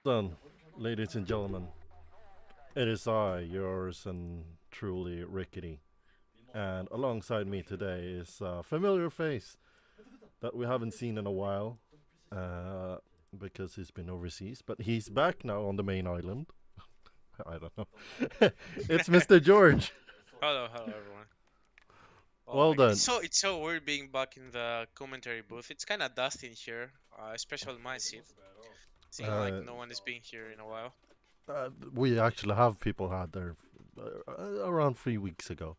Done, ladies and gentlemen. It is I, yours and truly Rickety. And alongside me today is a familiar face that we haven't seen in a while uh, because he's been overseas. But he's back now on the main island. I don't know. It's Mr. George. Hello, everyone. Oh Well my god, done. it's so weird being back in the commentary booth. It's kind of dusty in here, especially my seat. Seeing like Uh, no one is being here in a while. we actually have people had there around 3 weeks ago.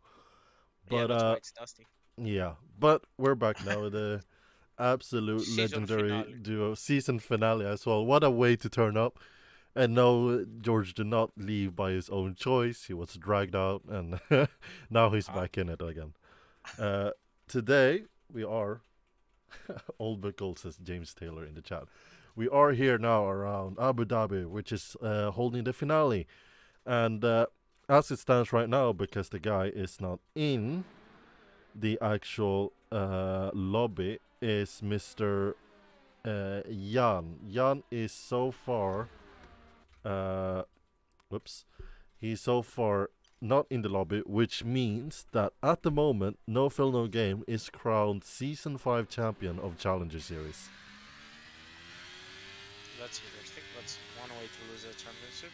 Yeah, But that's why it's dusty. yeah. But we're back now. The absolute Season legendary finale. duo season finale as well. What a way to turn up. And no, George did not leave by his own choice. He was dragged out, and now he's Uh, back in it again. Uh, Today, we are, Old Buckle says James Taylor in the chat. We are here now around Abu Dhabi, which is holding the finale. And as it stands right now, because the guy is not in the actual lobby, is Mr. Jan. Jan is so far uh, whoops, he's so far not in the lobby, which means that at the moment, No Fill No Game is crowned Season 5 champion of Challenger Series. that's interesting. That's one way to lose a championship.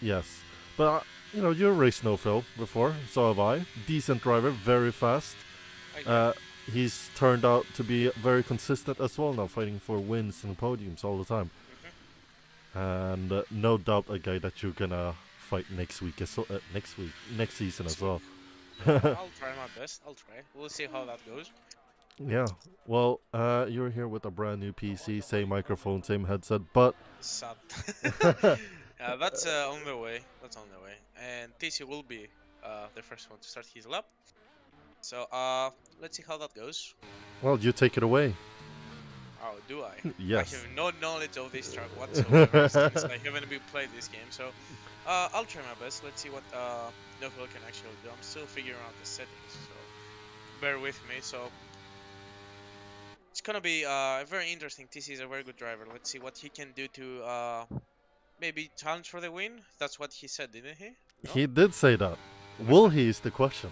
Yes. But, you raced No Fill before, so have I. Decent driver, very fast. Okay. Uh, he's turned out to be very consistent as well now, fighting for wins and podiums all the time. hmm And no doubt a guy that you're gonna fight next week, next season Next as week. well. Yeah, I'll try my best. I'll try. We'll see how that goes. Yeah. Well, you're here with a brand new PC, same microphone, same headset, but Sad. Yeah, that's on the way. That's on the way. And TC will be the first one to start his lap. So let's see how that goes. well, you take it away. Oh, do I? I Yes. have no knowledge of this track whatsoever since I haven't been played this game. So I'll try my best. Let's see what Novell can actually do. I'm still figuring out the settings, so bear with me. So it's gonna be very interesting. TC is a very good driver. Let's see what he can do to maybe challenge for the win. That's what he said, didn't he? No? He did say that. Will he is the question.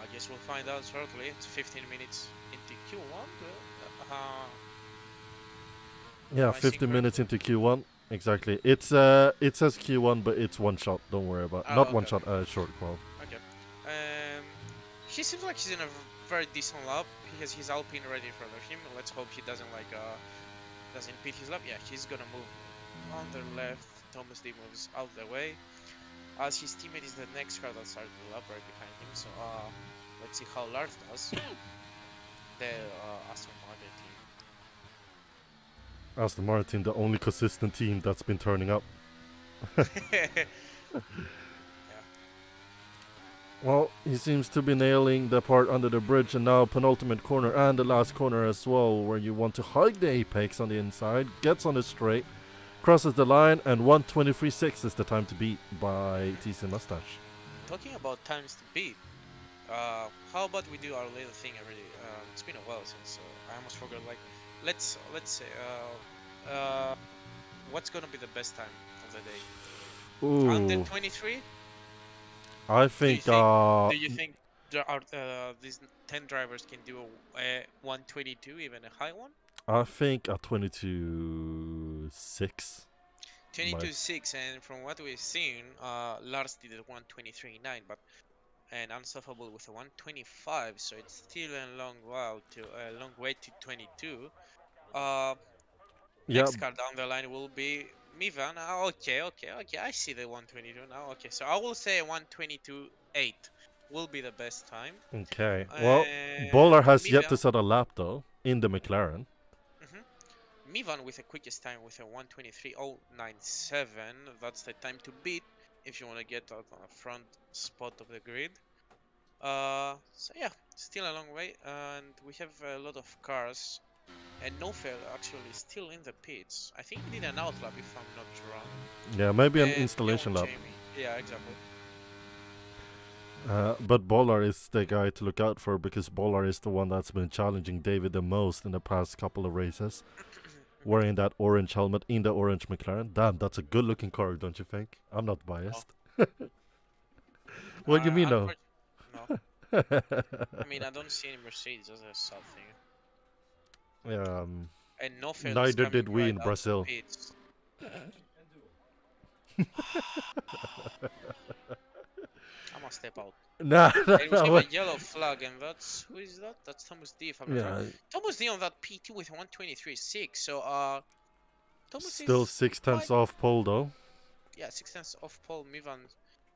I guess we'll find out shortly. It's 15 minutes into Q1. Yeah, Am I seeing 50 correct? minutes into Q1. Exactly. It says Q1, but it's one shot. Don't worry about. Oh, Not one okay, shot. Short qual. okay. Um, he seems like he's in a very decent lap. He has his Alpine ready in front of him. Let's hope he doesn't doesn't impede his lap. Yeah, he's gonna move on the left. Thomas D moves out the way. As his teammate is the next car that started the lap right behind him. So let's see how Lars does. The Aston Martin Aston Martin, the only consistent team that's been turning up. team. Well, he seems to be nailing the part under the bridge, and now penultimate corner and the last corner as well, where you want to hug the apex on the inside, gets on the straight, crosses the line, and 1:23.6 is the time to beat by TC Mustache. Talking about times to beat, how about we do our little thing every day? It's been a while since I almost forgot. Like, let's say what's gonna be the best time of the day? Under Ooh, 23? I Do you think think? Do you think there are these 10 drivers can do a 122, even a high one? a 22.6 might. 22.6, and from what we've seen, Lars did a 123.9, but and Unstoppable with a 125, so it's still a long while to a long way to 22. Uh, Yeah, Next card down the line will be Mivan. Okay. I see the 122 now. Okay, so I will say 122.8 will be the best time. okay. Well, And Bowler has yet to Mivan, set a lap though in the McLaren. mhm. Mivan with the quickest time with a 123.097. That's the time to beat if you want to get out on the front spot of the grid. So yeah, still a long way, and we have a lot of cars. And Nofel actually is still in the pits. I think he did an outlap if I'm not wrong. Yeah, maybe an And installation young lap. Jamie. Yeah, exactly. But Bolar is the guy to look out for because Bolar is the one that's been challenging David the most in the past couple of races. Mhm. wearing that orange helmet in the orange McLaren. Damn, that's a good looking car, don't you think? I'm not Oh, biased. What do you mean, no? no. I mean, I don't see any Mercedes. That's a sad thing. Um, And Nofel is Neither coming did we right in out of the Brazil. pits. I must step out. Nah, And we have no, a yellow flag, and that's who is that? That's Thomas D. If I'm not wrong. yeah, Thomas D on that P2 with 123.6. So Thomas still is six quite tenths off pole though. yeah 6 tenths off Paul Mivan,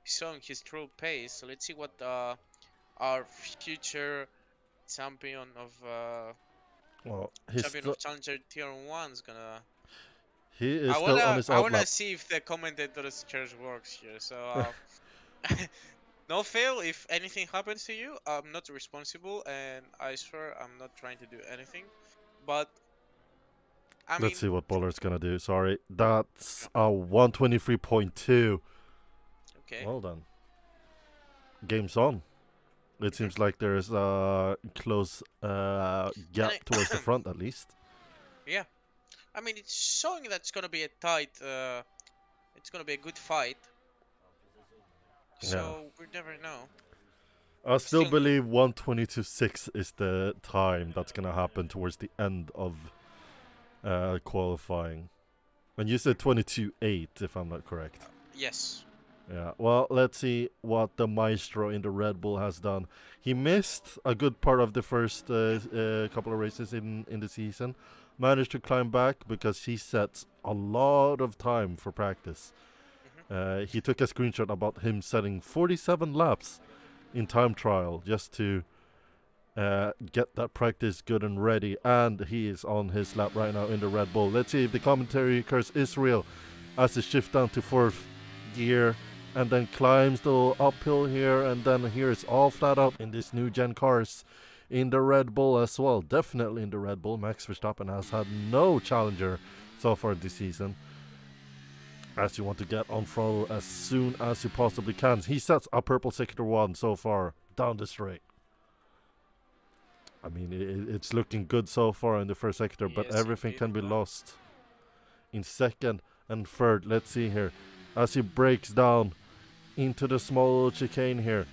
showing his true pace. So let's see what our future champion of Well, he's Challenger Tier 1 is gonna. he is still on his I out wanna lap. see if the commentator's curse works here. So no fail. If anything happens to you, I'm not responsible, and I swear I'm not trying to do anything. But I Let's mean, see what Boller's gonna do. Sorry, that's a 123.2. okay. Well done. Game's on. It Mhm. seems like there's a close And gap towards the front at least. yeah, I mean it's showing that it's gonna be a tight. It's gonna be a good fight. Yeah. So we never know. I still Still no. believe 122.6 is the time that's gonna happen towards the end of qualifying. And you said 22.8, if I'm not correct. Yes. Yeah. Well, let's see what the maestro in the Red Bull has done. He missed a good part of the first couple of races in the season. Managed to climb back because he sets a lot of time for practice. Mhm. He took a screenshot about him setting 47 laps in time trial just to get that practice good and ready. And he is on his lap right now in the Red Bull. Let's see if the commentary curse is real as he shifts down to fourth gear and then climbs the uphill here, and then here is all flat out in this new gen cars in the Red Bull as well. Definitely in the Red Bull. Max Verstappen has had no challenger so far this season, as you want to get on throttle as soon as you possibly can. He sets a purple sector 1 so far down the straight. I mean, it's looking good so far in the first sector, but Yes, everything indeed. can be lost in second and third. Let's see here as he breaks down into the small chicane here,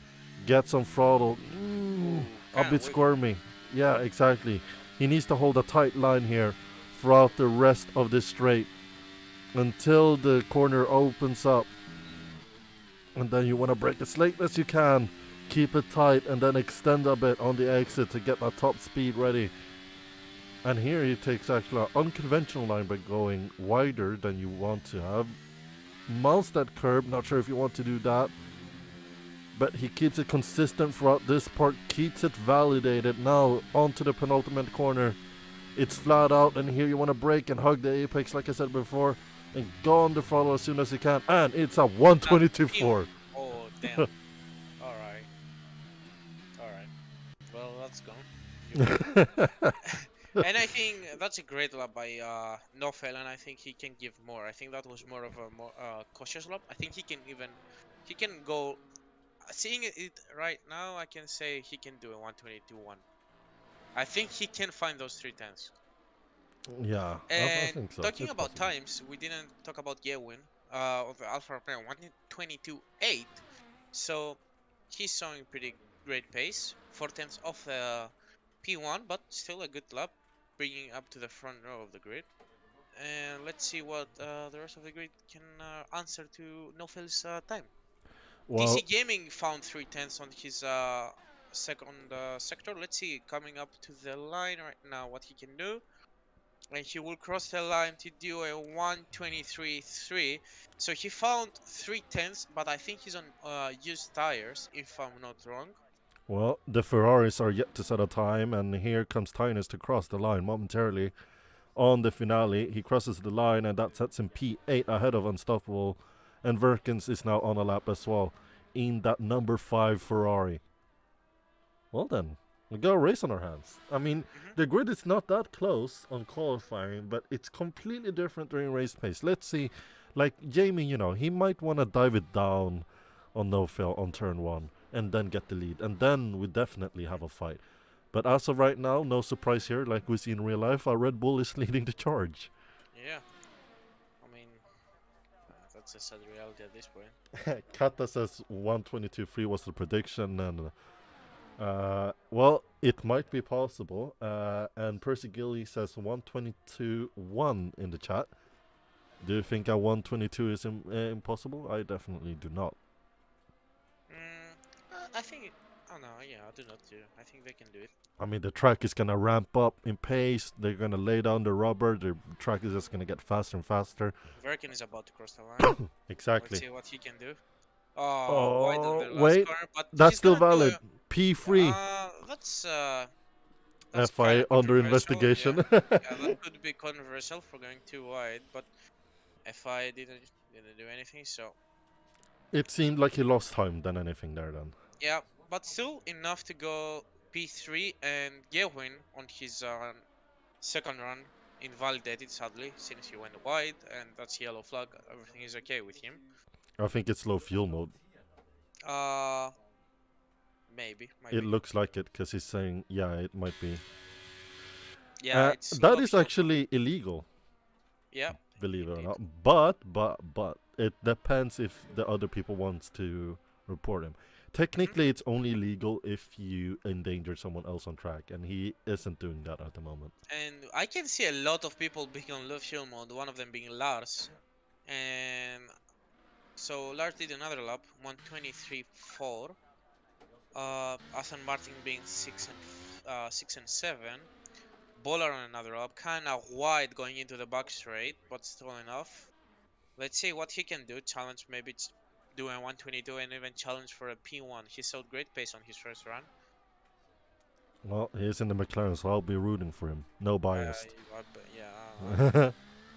gets on throttle. Ooh, A kinda bit wiggle. squirmy. Yeah, exactly. He needs to hold a tight line here throughout the rest of the straight until the corner opens up. And then you want to brake as late as you can. Keep it tight and then extend a bit on the exit to get that top speed ready. And here he takes actually an unconventional line by going wider than you want to have. Mounts that curb, not sure if you want to do that. But he keeps it consistent throughout this part, keeps it validated. Now onto the penultimate corner. It's flat out, and here you want to brake and hug the apex like I said before. And go on the throttle as soon as you can. And it's a 122.4. Oh damn. Alright. Alright. Well, that's gone. And I think that's a great lap by Nofel, and I think he can give more. I think that was more of a more cautious lap. I think he can go. Seeing it right now, I can say he can do a 122-1. I think he can find those 3 tenths. Yeah, I And think so. talking It's about possible. times, we didn't talk about Yewin of the Alpha Romeo 122.8. So he's showing pretty great pace. 4 tenths off the P1, but still a good lap, bringing up to the front row of the grid. And let's see what the rest of the grid can answer to Nofel's time. Well, DC Gaming found 3 tenths on his second sector. Let's see, coming up to the line right now, what he can do. And he will cross the line to do a 123.3. So he found 3 tenths, but I think he's on used tires, if I'm not wrong. the Ferraris are yet to set a time, and here comes Tynus to cross the line momentarily on the finale. He crosses the line, and that sets him P8 ahead of Unstoppable. And Verkins is now on a lap as well in that number 5 Ferrari. Well then, we got a race on our hands. I mean, Mhm. the grid is not that close on qualifying, but it's completely different during race pace. Let's see, like Jamie, he might want to dive it down on no fail on turn 1 and then get the lead, and then we definitely have a fight. But as of right now, no surprise here, like we see in real life, our Red Bull is leading the charge. Yeah, I mean, that's a sad reality at this point. Kata says 122.3 was the prediction, and well, it might be possible. And Percy Gilly says 122.1 in the chat. Do you think a 122 is impossible? I definitely do not. I think, oh no, yeah, I do not do. I think they can do it. I mean, the track is gonna ramp up in pace. They're gonna lay down the rubber. The track is just gonna get faster and faster. Verkin is about to cross the line. Exactly. Let's see what he can do. Oh, wide on Oh, the last wait. corner, but That's he's still gonna do valid. a, P3. that's kind FI of under controversial. investigation. Yeah, that could be controversial for going too wide, but FI didn't do anything, so It seemed like he lost time than anything there then. yeah, but still enough to go P3 and Gewin on his second run invalidated sadly since he went wide, and that's yellow flag. Everything is okay with him. I think it's low fuel mode. Uh, maybe. It looks like it because he's saying, yeah, it might be. Yeah, it's that low is fuel. actually illegal. Yeah, Believe it or indeed. not. But it depends if the other people wants to report him. Technically, it's only legal if you endanger someone else on track, and he isn't doing that at the moment. And I can see a lot of people being on low fuel mode, one of them being Lars. And so Lars did another lap, 123.4. Aston Martin being 6 and 7. Bowler on another lap, kinda wide going into the back straight, but still enough. Let's see what he can do. Challenge, maybe it's doing 122 and even challenge for a P1. He showed great pace on his first run. Well, he's in the McLaren, so I'll be rooting for him. No biased. Yeah,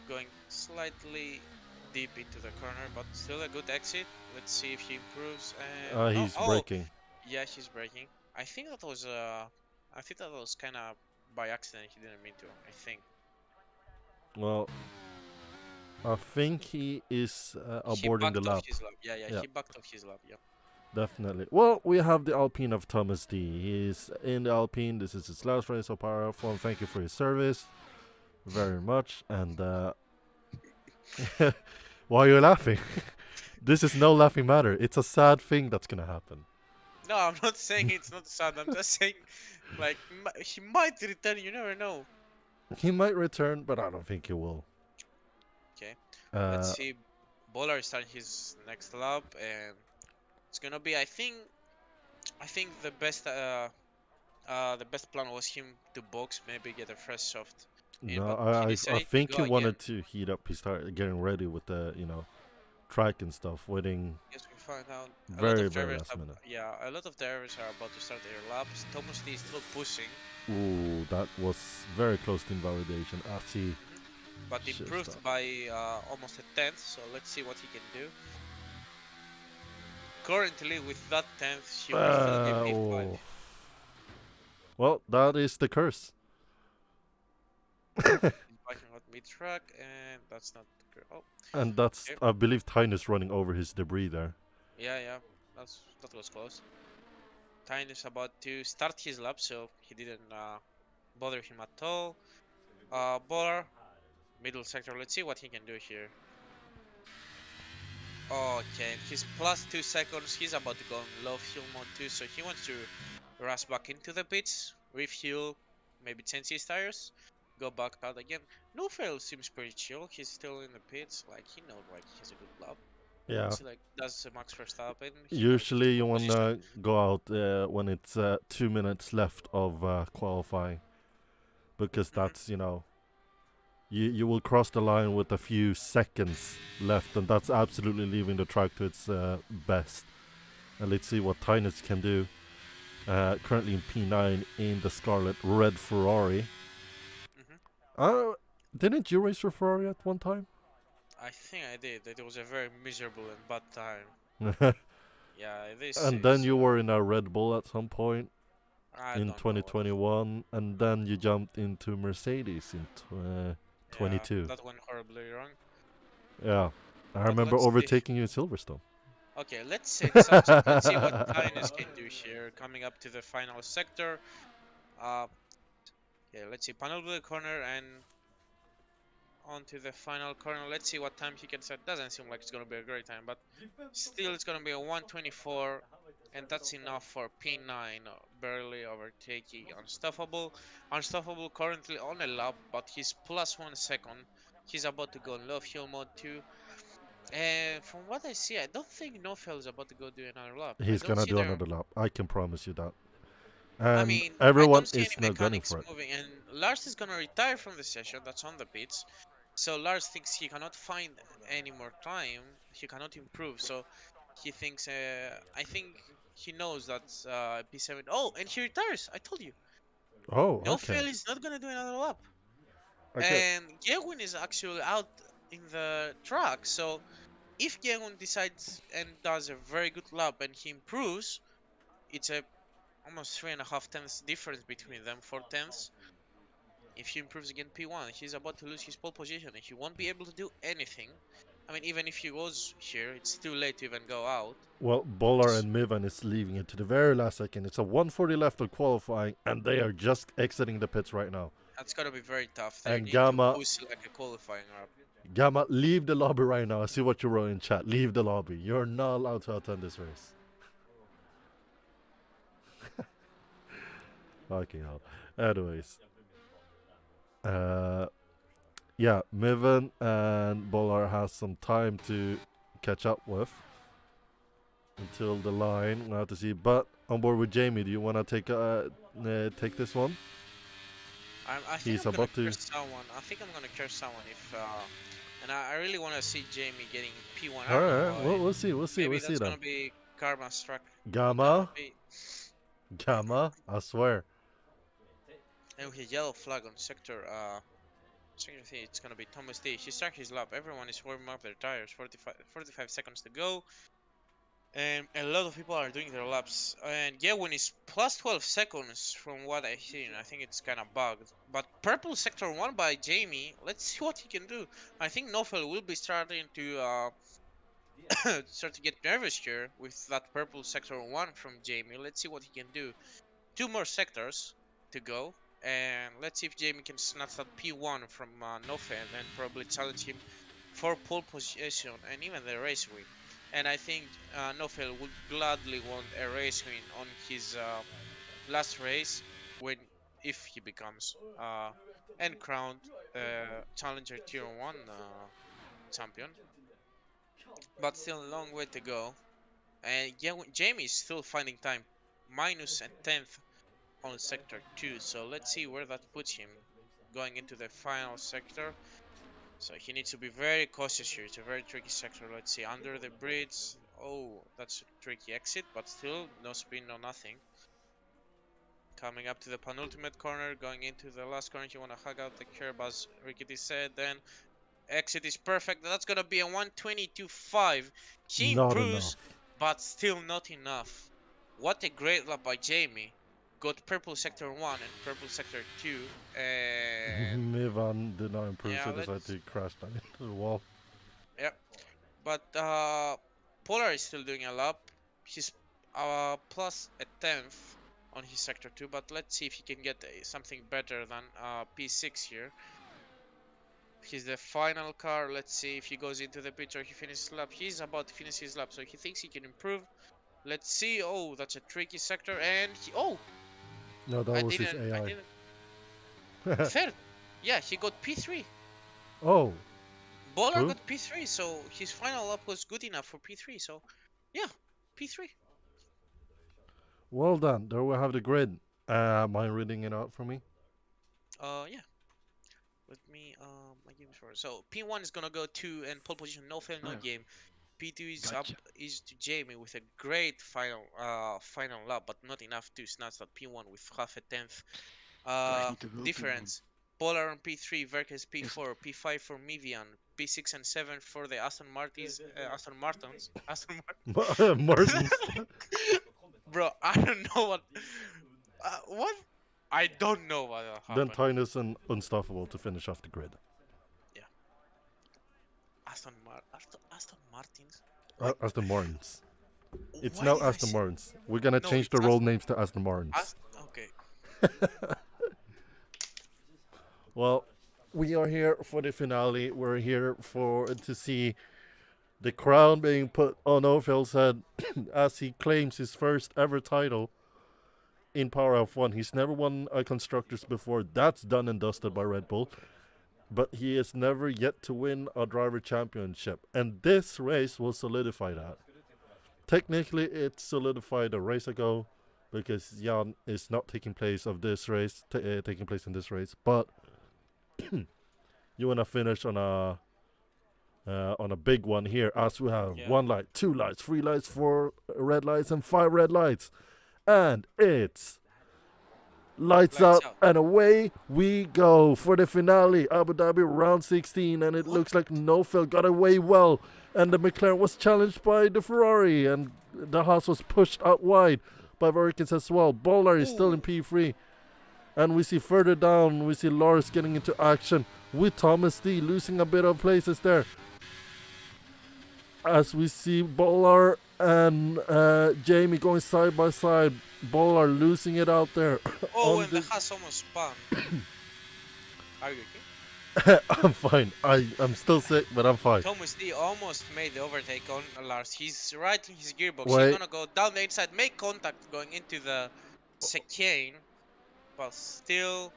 going slightly deep into the corner, but still a good exit. Let's see if he improves. And He's braking. Yeah, he's braking. I think that was kind of by accident. He didn't mean to. I think. Well, I think he is aborting the lap. Yeah, he backed off his lap. Yeah. Definitely. Well, we have the Alpine of Thomas D. He's in the Alpine. This is his last race of PowerF1. Thank you for your service. Very much. And why are you laughing? This is no laughing matter. It's a sad thing that's gonna happen. No, I'm not saying it's not sad. I'm just saying, like, he might return. You never know. He might return, but I don't think he will. Okay. Let's see. Bowler is starting his next lap, and it's gonna be. I think the best plan was him to box, maybe get a fresh soft. No, I think he wanted to heat up. He started getting ready with the track and stuff, waiting. Yes, we find out. Very last minute. Yeah, a lot of drivers are about to start their laps. Thomas D is still pushing. Ooh, that was very close to invalidation. see. But improved by almost a tenth, so let's see what he can do. Currently, with that tenth, he will still give P5. Well, that is the curse. He's backing out mid-track, and that's not the curse. Oh. And that's, I believe, Tynus running over his debris there. Yeah, that was close. Tynus about to start his lap, so he didn't bother him at all. Bowler, middle sector. Let's see what he can do here. Okay, he's plus 2 seconds. He's about to go on low fuel mode too, so he wants to rush back into the pits, refuel, maybe change his tires, go back out again. No fail seems pretty chill. He's still in the pits, like he knows like he has a good lap. Yeah. So, like that's Max Verstappen. Usually you wanna go out when it's 2 minutes left of qualifying, because that's you will cross the line with a few seconds left, and that's absolutely leaving the track to its best. And let's see what Tynus can do. Currently in P9 in the Scarlet Red Ferrari. Didn't you race for Ferrari at one time? I think I did. It was a very miserable and bad time. Yeah, and then you were in a Red Bull at some point in 2021, and then you jumped into Mercedes in 22. Yeah, that went horribly wrong. Yeah, I remember overtaking you in Silverstone. Okay, let's see what Tynus can do here. Coming up to the final sector. Yeah, let's see. Panel blue corner, and onto the final corner. Let's see what time he can set. Doesn't seem like it's gonna be a great time, but still it's gonna be a 124, and that's enough for P9. Barely overtaking Unstoppable. Unstoppable currently on a lap, but he's plus 1 second. He's about to go in low fuel mode too. And from what I see, I don't think Nofel is about to go do another lap. I He's don't gonna see do there. another lap. I can promise you that. I And mean, I everyone don't see any is not gunning mechanics for it. moving, and Lars is gonna retire from the session. That's on the pits. So Lars thinks he cannot find any more time. He cannot improve. So he thinks. I think he knows that P7. Oh, and he retires. I told you. Oh, No okay. fail is not gonna do another lap. Okay. And Gewin is actually out in the track. So if Gewin decides and does a very good lap and he improves, it's a almost 3.5 tenths difference between them. 4 tenths. If he improves again P1, he's about to lose his pole position and he won't be able to do anything. I mean, even if he goes here, it's too late to even go out. Well, Bolar and Mivan is leaving it to the very last second. It's a 140 left of qualifying, and they are just exiting the pits right now. That's gonna be very tough. They And need to Gamma, boost like a qualifying up. Gamma, leave the lobby right now. I see what you wrote in chat. Leave the lobby. You're not allowed to attend this race. Fucking hell. Anyways. Yeah, Mivan and Bolar has some time to catch up with until the line. We'll have to see. But on board with Jamie, do you want to take this one? I think He's I'm gonna about to. curse someone. I think I'm gonna curse someone if and I really want to see Jamie getting P1. I All don't know right, why. we'll see. We'll see. Maybe We'll see that's then. gonna be Karma Struck. Gamma, Be... I swear. And with a yellow flag on sector sector 3, it's gonna be Thomas D. He struck his lap. Everyone is warming up their tires. 45 seconds to go. And a lot of people are doing their laps. And Gewin is plus 12 seconds from what I've seen. I think it's kind of bugged. But purple sector 1 by Jamie. Let's see what he can do. I think Nofel will be starting to start to get nervous here with that purple sector 1 from Jamie. Let's see what he can do. 2 more sectors to go. And let's see if Jamie can snatch that P1 from Nofel and probably challenge him for pole position and even the race win. And I think Nofel would gladly want a race win on his last race if he becomes and crowned Challenger Tier 1 champion. But still a long way to go. And Jamie is still finding time. Minus a 10th on sector 2. So let's see where that puts him going into the final sector. So he needs to be very cautious here. It's a very tricky sector. Let's see, under the bridge. Oh, that's a tricky exit, but still no spin, no nothing. Coming up to the penultimate corner, going into the last corner. You want to hug out the curb, as Rickety said. Then exit is perfect. That's gonna be a 122.5. He Not improves, enough. but still not enough. What a great lap by Jamie. Got purple sector 1 and purple sector 2. And Mivan did not improve, yeah, so decided to crash down into the wall. yep. But Polar is still doing a lap. He's plus a 10th on his sector 2, but let's see if he can get something better than P6 here. He's the final car. Let's see if he goes into the pit or he finishes his lap. He's about to finish his lap, so he thinks he can improve. Let's see. Oh, that's a tricky sector, and oh, No, that I was his didn't. I AI. didn't. Third. Yeah, he got P3. Oh, Bowler who? got P3, so his final lap was good enough for P3. So, yeah, P3. Well done. There we have the grid. Mind reading it out for me? Yeah. Let me my game is for so P1 is gonna go to and pole position, no fail, no game. P2 is up is to Jamie with a great final lap, but not enough to snatch that P1 with half a tenth difference. Polar on P3, Verkes P4, P5 for Mivian, P6 and 7 for the Aston Martins, Aston Martins, Aston Martins. Bro, I don't know what. I don't know what Then happened. Tinus and Unstoppable to finish off the grid. Yeah. Aston Martins. Aston Martins. It's Why now did I Aston say- Martins. We're gonna No, change the it's role names to Aston Martins. Okay. Well, we are here for the finale. We're here for to see the crown being put on Ophil's head as he claims his first ever title in PowerF1. He's never won a constructors before. That's done and dusted by Red Bull. But he has never yet to win a driver championship. And this race will solidify that. Technically, it solidified a race ago because Jan is not taking place of this race, taking place in this race. But you want to finish on a big one here, as we have Yeah. 1 light, 2 lights, 3 lights, 4 red lights, and 5 red lights, and it's lights Lights out out. and away we go for the finale, Abu Dhabi round 16, and it What? looks like Nofel got away well, and the McLaren was challenged by the Ferrari, and the Haas was pushed out wide by Varikins as well. Bolar is still in Ooh. P3. And we see further down, we see Lars getting into action with Thomas D losing a bit of places there. As we see Bolar and Jamie going side by side. Bolar losing it out there. Oh, on and the- the Haas almost spun. Are you okay? I'm fine. I'm still sick, but I'm fine. Thomas D almost made the overtake on Lars. He's right in his gearbox. Wait. He's gonna go down the inside, make contact going into the chicane, but still,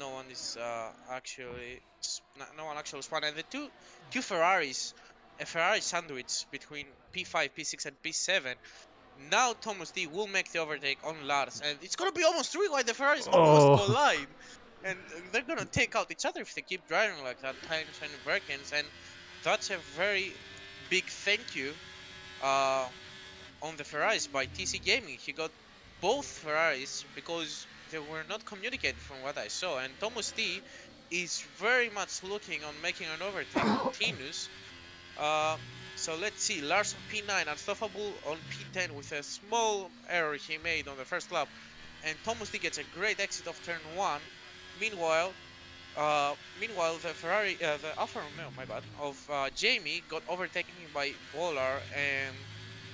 no one is no one actually spun. And the two Ferraris, a Ferrari sandwich between P5, P6, and P7. Now Thomas D will make the overtake on Lars, and it's gonna be almost 3 wide. The Ferraris almost collide, and they're gonna take out each other if they keep driving like that. Times and Verkins, and that's a very big thank you on the Ferraris by TC Gaming. He got both Ferraris because they were not communicated from what I saw, and Thomas D is very much looking on making an overtake on Tinus. So let's see, Lars on P9, Unstoppable on P10 with a small error he made on the first lap, and Thomas D gets a great exit of turn 1. Meanwhile, the Alfa Romeo, my bad, of Jamie got overtaken by Bolar, and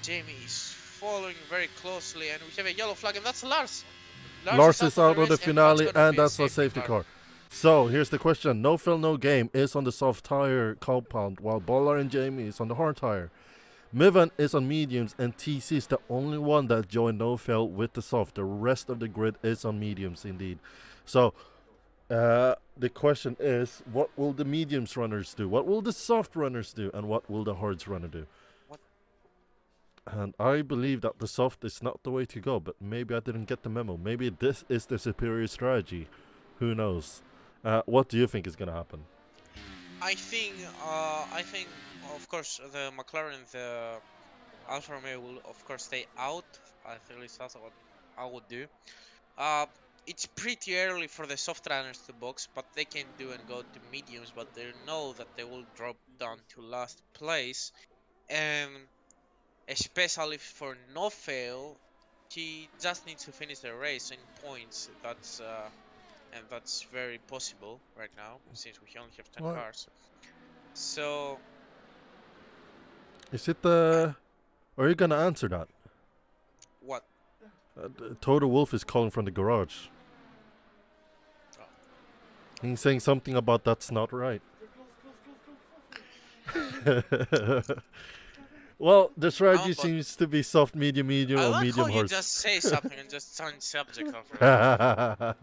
Jamie is following very closely, and we have a yellow flag, and that's Lars. Lars is out of the race, finale, gonna and be a that's a safety car. So here's the question: No fill, no game is on the soft tire compound, while Bolar and Jamie is on the hard tire. Mivan is on mediums, and TC is the only one that joined no fill with the soft. The rest of the grid is on mediums, indeed. So the question is, what will the mediums runners do? What will the soft runners do? And what will the hards runner do? What? And I believe that the soft is not the way to go, but maybe I didn't get the memo. Maybe this is the superior strategy. Who knows? What do you think is going to happen? I think, of course, the McLaren, the Alfa Romeo will, of course, stay out. At least that's what I would do. It's pretty early for the soft runners to box, but they can do and go to mediums, but they know that they will drop down to last place. And especially for no fail, he just needs to finish the race in points. And that's very possible right now, since we only have 10 What? cars. So, Is it the... Are you going to answer that? what? Total Wolf is calling from the garage. Oh. He's saying something about that's not right. Well, the strategy but- seems to be soft, medium, medium, I or like medium how you horse. just say something and just change subject over.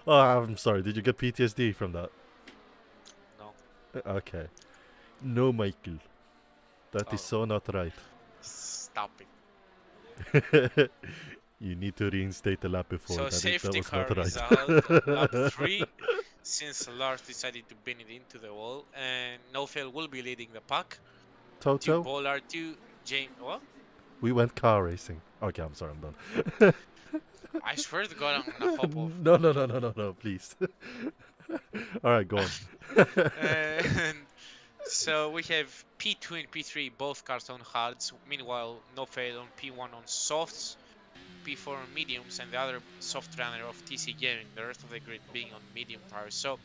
Oh, I'm sorry. Did you get PTSD from that? No, Okay. No, Michael. That is Oh. so not right. stop it. You need to reinstate the lap before. So that safety was car not right. result, lap 3, since Lars decided to pin it into the wall, and No Fail will be leading the pack. To Toto, Bolar, to James. What? we went car racing. Okay, I'm sorry, I'm done. I swear to God, I'm gonna hop off. No, please. Alright, go on. And so we have P2 and P3, both cars on hards. Meanwhile, No Fail on P1 on softs, P4 on mediums, and the other soft runner of TC Gaming, the rest of the grid being on medium tires. So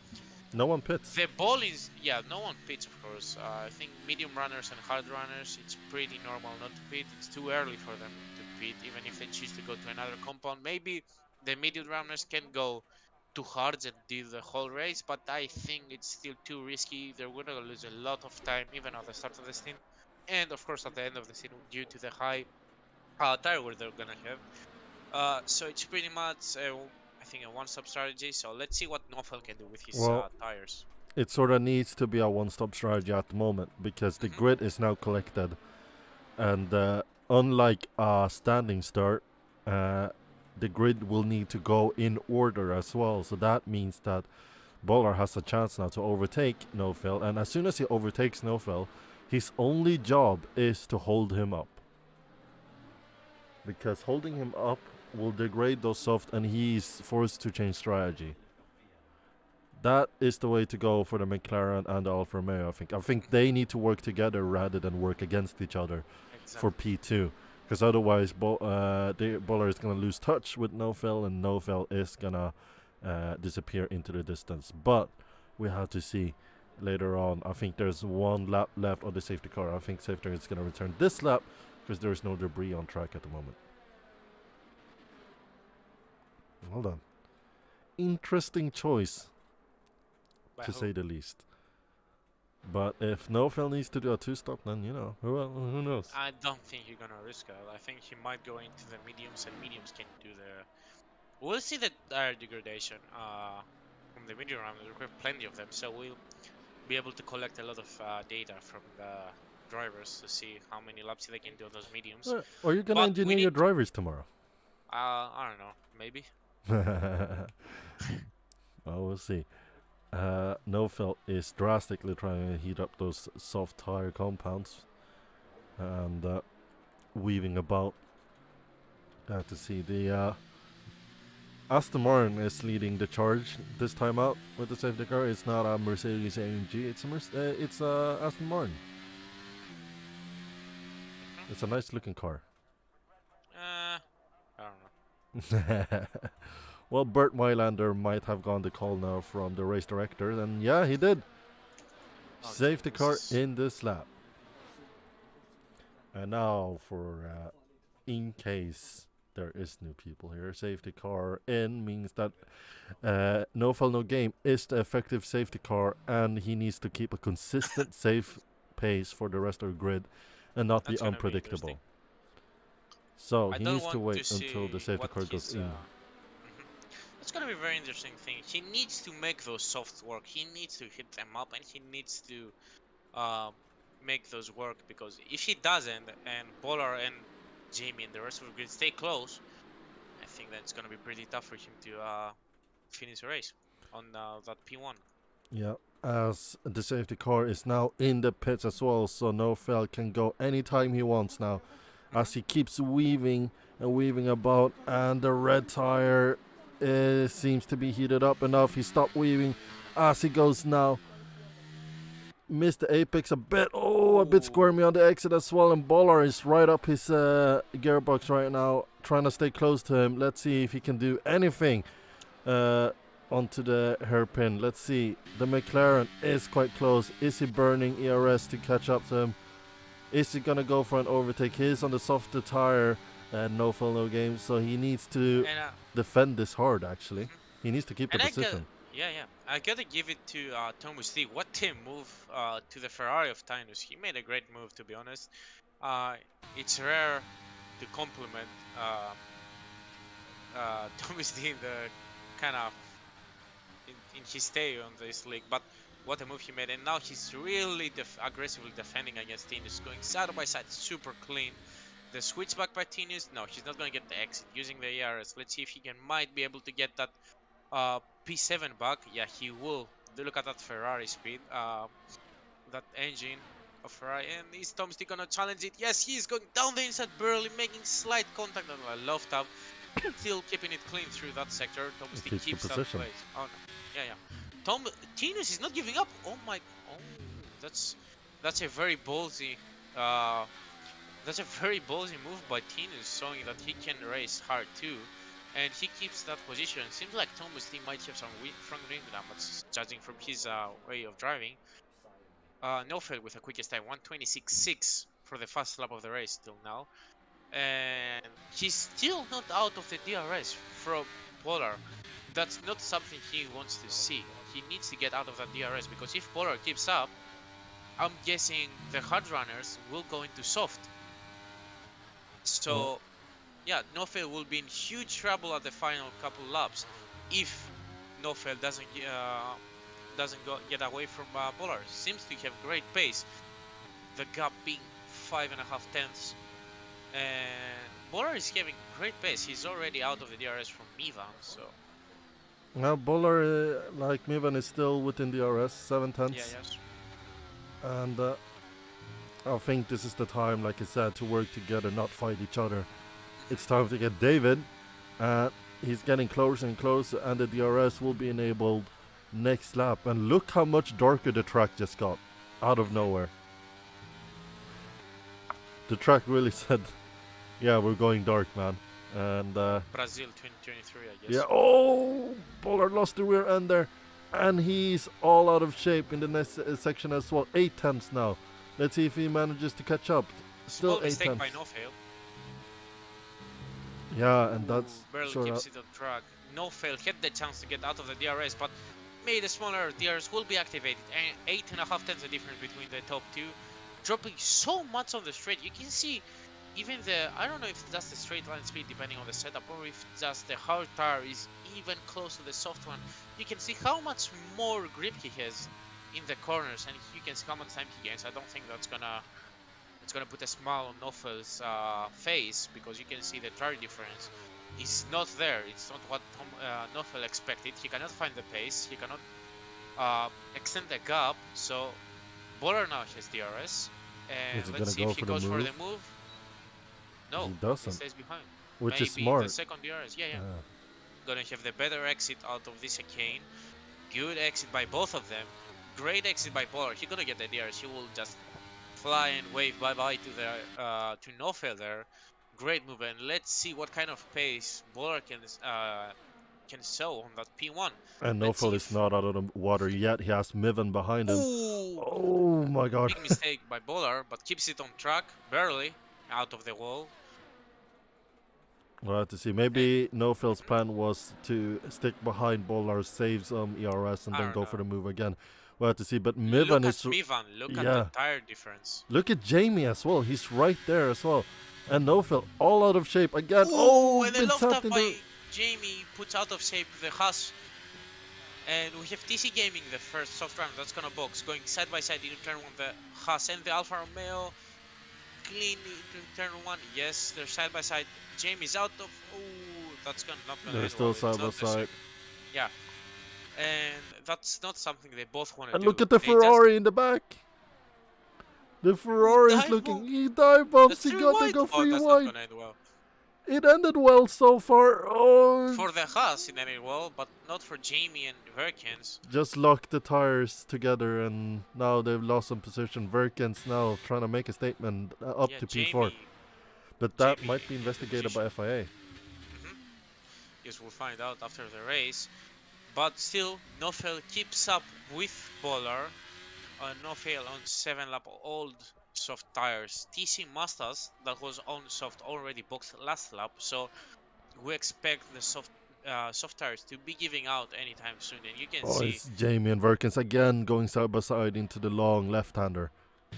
No one pits. the ball is, yeah, no one pits, of course. I think medium runners and hard runners, it's pretty normal not to pit. It's too early for them to pit, even if they choose to go to another compound. Maybe the medium runners can go too hard and did the whole race, but I think it's still too risky. They're gonna lose a lot of time even at the start of the stint, and of course at the end of the stint due to the high tire wear they're gonna have. So it's pretty much I think a one-stop strategy. So let's see what Nofel can do with his Well, tires. it sort of needs to be a one-stop strategy at the moment because the Hmm. grid is now collected, and unlike a standing start, uh, the grid will need to go in order as well. So that means that Bowler has a chance now to overtake Nofel, and as soon as he overtakes Nofel, his only job is to hold him up. Because holding him up will degrade those soft, and he's forced to change strategy. That is the way to go for the McLaren and the Alfa Romeo, I think. I think they need to work together rather than work against each other for Exactly. P2. Because otherwise, Bowler is going to lose touch with Nofel, and Nofel is going to disappear into the distance. But we have to see later on. I think there's one lap left on the safety car. I think safety car is going to return this lap because there is no debris on track at the moment. Hold on. Interesting choice, By to who? say the least. But if Nofel needs to do a two-stop, then, you know, who knows? I don't think he's gonna risk it. I think he might go into the mediums, and mediums can do the. We'll see the tire degradation from the medium round. There are plenty of them, so we'll be able to collect a lot of data from the drivers to see how many laps they can do on those mediums. Or you're going to But we engineer your need, drivers tomorrow. I don't know, maybe. Well, we'll see. Nofel is drastically trying to heat up those soft tire compounds and weaving about. To see the Aston Martin is leading the charge this time out with the safety car. It's not a Mercedes AMG. It's a Aston Martin. Hmm. It's a nice looking car. I don't know. Well, Bert Mylander might have gone the call now from the race director, and yeah, he did. Okay, Safety this car is. in this lap. And now for in case there is new people here, safety car in means that no foul, no game is the effective safety car, and he needs to keep a consistent, safe pace for the rest of the grid and not be That's gonna be interesting. unpredictable. So I he don't needs to want to wait until the see safety what car goes his. in. Mhm. That's gonna be a very interesting thing. He needs to make those soft work. He needs to hit them up, and he needs to uh, make those work, because if he doesn't, and Polar and Jamie and the rest of the grid stay close, I think that's gonna be pretty tough for him to finish the race on that P1. Yeah, as the safety car is now in the pits as well, so Nofel can go anytime he wants now. As he Hmm. keeps weaving and weaving about, and the red tire seems to be heated up enough. He stopped weaving as he goes now. Missed the apex a bit. Oh, a bit Ooh. squirmy on the exit as well. And Boller is right up his gearbox right now, trying to stay close to him. Let's see if he can do anything uh, onto the hairpin. Let's see. The McLaren is quite close. Is he burning ERS to catch up to him? Is he gonna go for an overtake? He's on the softer tire, no fail, no game. So he needs to And defend this hard. Actually, mhm. he needs to keep the And I got, position. yeah, yeah, I gotta give it to Thomas Lee. What a move to the Ferrari of Tinus. He made a great move, to be honest. Uh, it's rare to compliment Thomas Lee in the kind of in his stay on this league, but what a move he made! And now he's really aggressively defending against Tinus, going side by side, super clean. The switchback by Tinus, no, he's not gonna get the exit using the ERS. Let's see if he can might be able to get that P7 back. Yeah, he will. Look at that Ferrari speed, that engine of Ferrari. And is Tom Stick gonna challenge it? Yes, he's going down the inside, barely making slight contact on the left tab, still keeping it clean through that sector. Tom He Stick keeps the keeps that position. place. Oh no, yeah, yeah. Tom Tinus is not giving up. Oh my, oh, that's that's a very ballsy. Uh, that's a very ballsy move by Tinus, showing that he can race hard too. And he keeps that position. Seems like Thomas Lee might have some front wing damage, judging from his way of driving. Nofel with a quickest time, 1:26.6 for the first lap of the race till now. And he's still not out of the DRS from Polar. that's not something he wants to see. He needs to get out of that DRS because if Polar keeps up, I'm guessing the hard runners will go into soft. Well, So yeah, Nofel will be in huge trouble at the final couple laps if Nofel doesn't get away from Polar. Seems to have great pace. The gap being 5.5 tenths, and Polar is having great pace. He's already out of the DRS from Mivan, so now Bowler, like Mivan, is still within the RS, 7 yeah, tenths. yes. And I think this is the time, like I said, to work together, not fight each other. It's time to get David. He's getting closer and closer, and the DRS will be enabled next lap. And look how much darker the track just got out of nowhere. The track really said, yeah, we're going dark, man. And Brazil 2023, I guess. yeah, oh, Pollard lost the rear end there. And he's all out of shape in the next section as well. 8 tenths now. Let's see if he manages to catch up. Still Small 8 mistake tenths. by Nofel. Yeah, and that's barely sure keeps it on track. Nofel had the chance to get out of the DRS, but made a smaller. DRS will be activated, and 8.5 tenths the difference between the top two, dropping so much on the straight. You can see even the, I don't know if that's the straight line speed depending on the setup, or if just the hard tire is even close to the soft one. You can see how much more grip he has in the corners, and you can see how much time he gains. I don't think that's gonna put a smile on Nofel's face, because you can see the tire difference is not there. It's not what Nofel expected. He cannot find the pace. He cannot extend the gap. So Bowler now has DRS, and is he let's gonna see go if he for the goes for move? the move. No, He he doesn't, stays behind. which Maybe is smart. the second DRS. Yeah, yeah. Yeah. Gonna have the better exit out of this chicane. Good exit by both of them. Great exit by Polar. He's gonna get the DRS. He will just fly and wave bye-bye to the to Nofel there. Great move, and let's see what kind of pace Polar can show on that P1. And Let's see Nofel is if. not out of the water yet. He has Miven behind him. Ooh, Oh my god. big mistake by Bowler, but keeps it on track, barely out of the wall. We'll have to see. And Maybe Nofel's plan was to stick behind Bolar, save some ERS, and I then don't go for know. the move again. We'll have to see. But Look Mivan at is. Mivan, look at the Yeah. tire difference. Look at Jamie as well. He's right there as well. And Nofel all out of shape again. Ooh, Oh, and a been love tapped tap in by the. Jamie puts out of shape the Haas. And we have TC Gaming, the first soft round that's gonna box, going side by side into turn 1, the Haas and the Alfa Romeo. Clean into turn 1, yes, they're side by side. Jamie's out of, ooh, that's not gonna They're end still well. side It's by not the side. yeah, and that's not something they both want to And do. look at the They just, Ferrari in the back. The ooh, Ferrari is dive looking. bomb. He dive bombs. That's He 3 got to wide. go Oh, free that's not wide. gonna end well. It ended well so far. Oh, For the Haas, it ended well, but not for Jamie and Verkens. just locked the tires together, and now they've lost some position. Verkens now trying to make a statement up Yeah, to P4, Jamie but that might be in the investigated position. by FIA. Yes, we'll find out after the race. But still, Nofel keeps up with Polar. Nofel on 7 lap old soft tires. TC Masters that was on soft already boxed last lap, so we expect the soft tires to be giving out anytime soon. And you can Oh, see, it's Jamie and Verkens again going side by side into the long left-hander.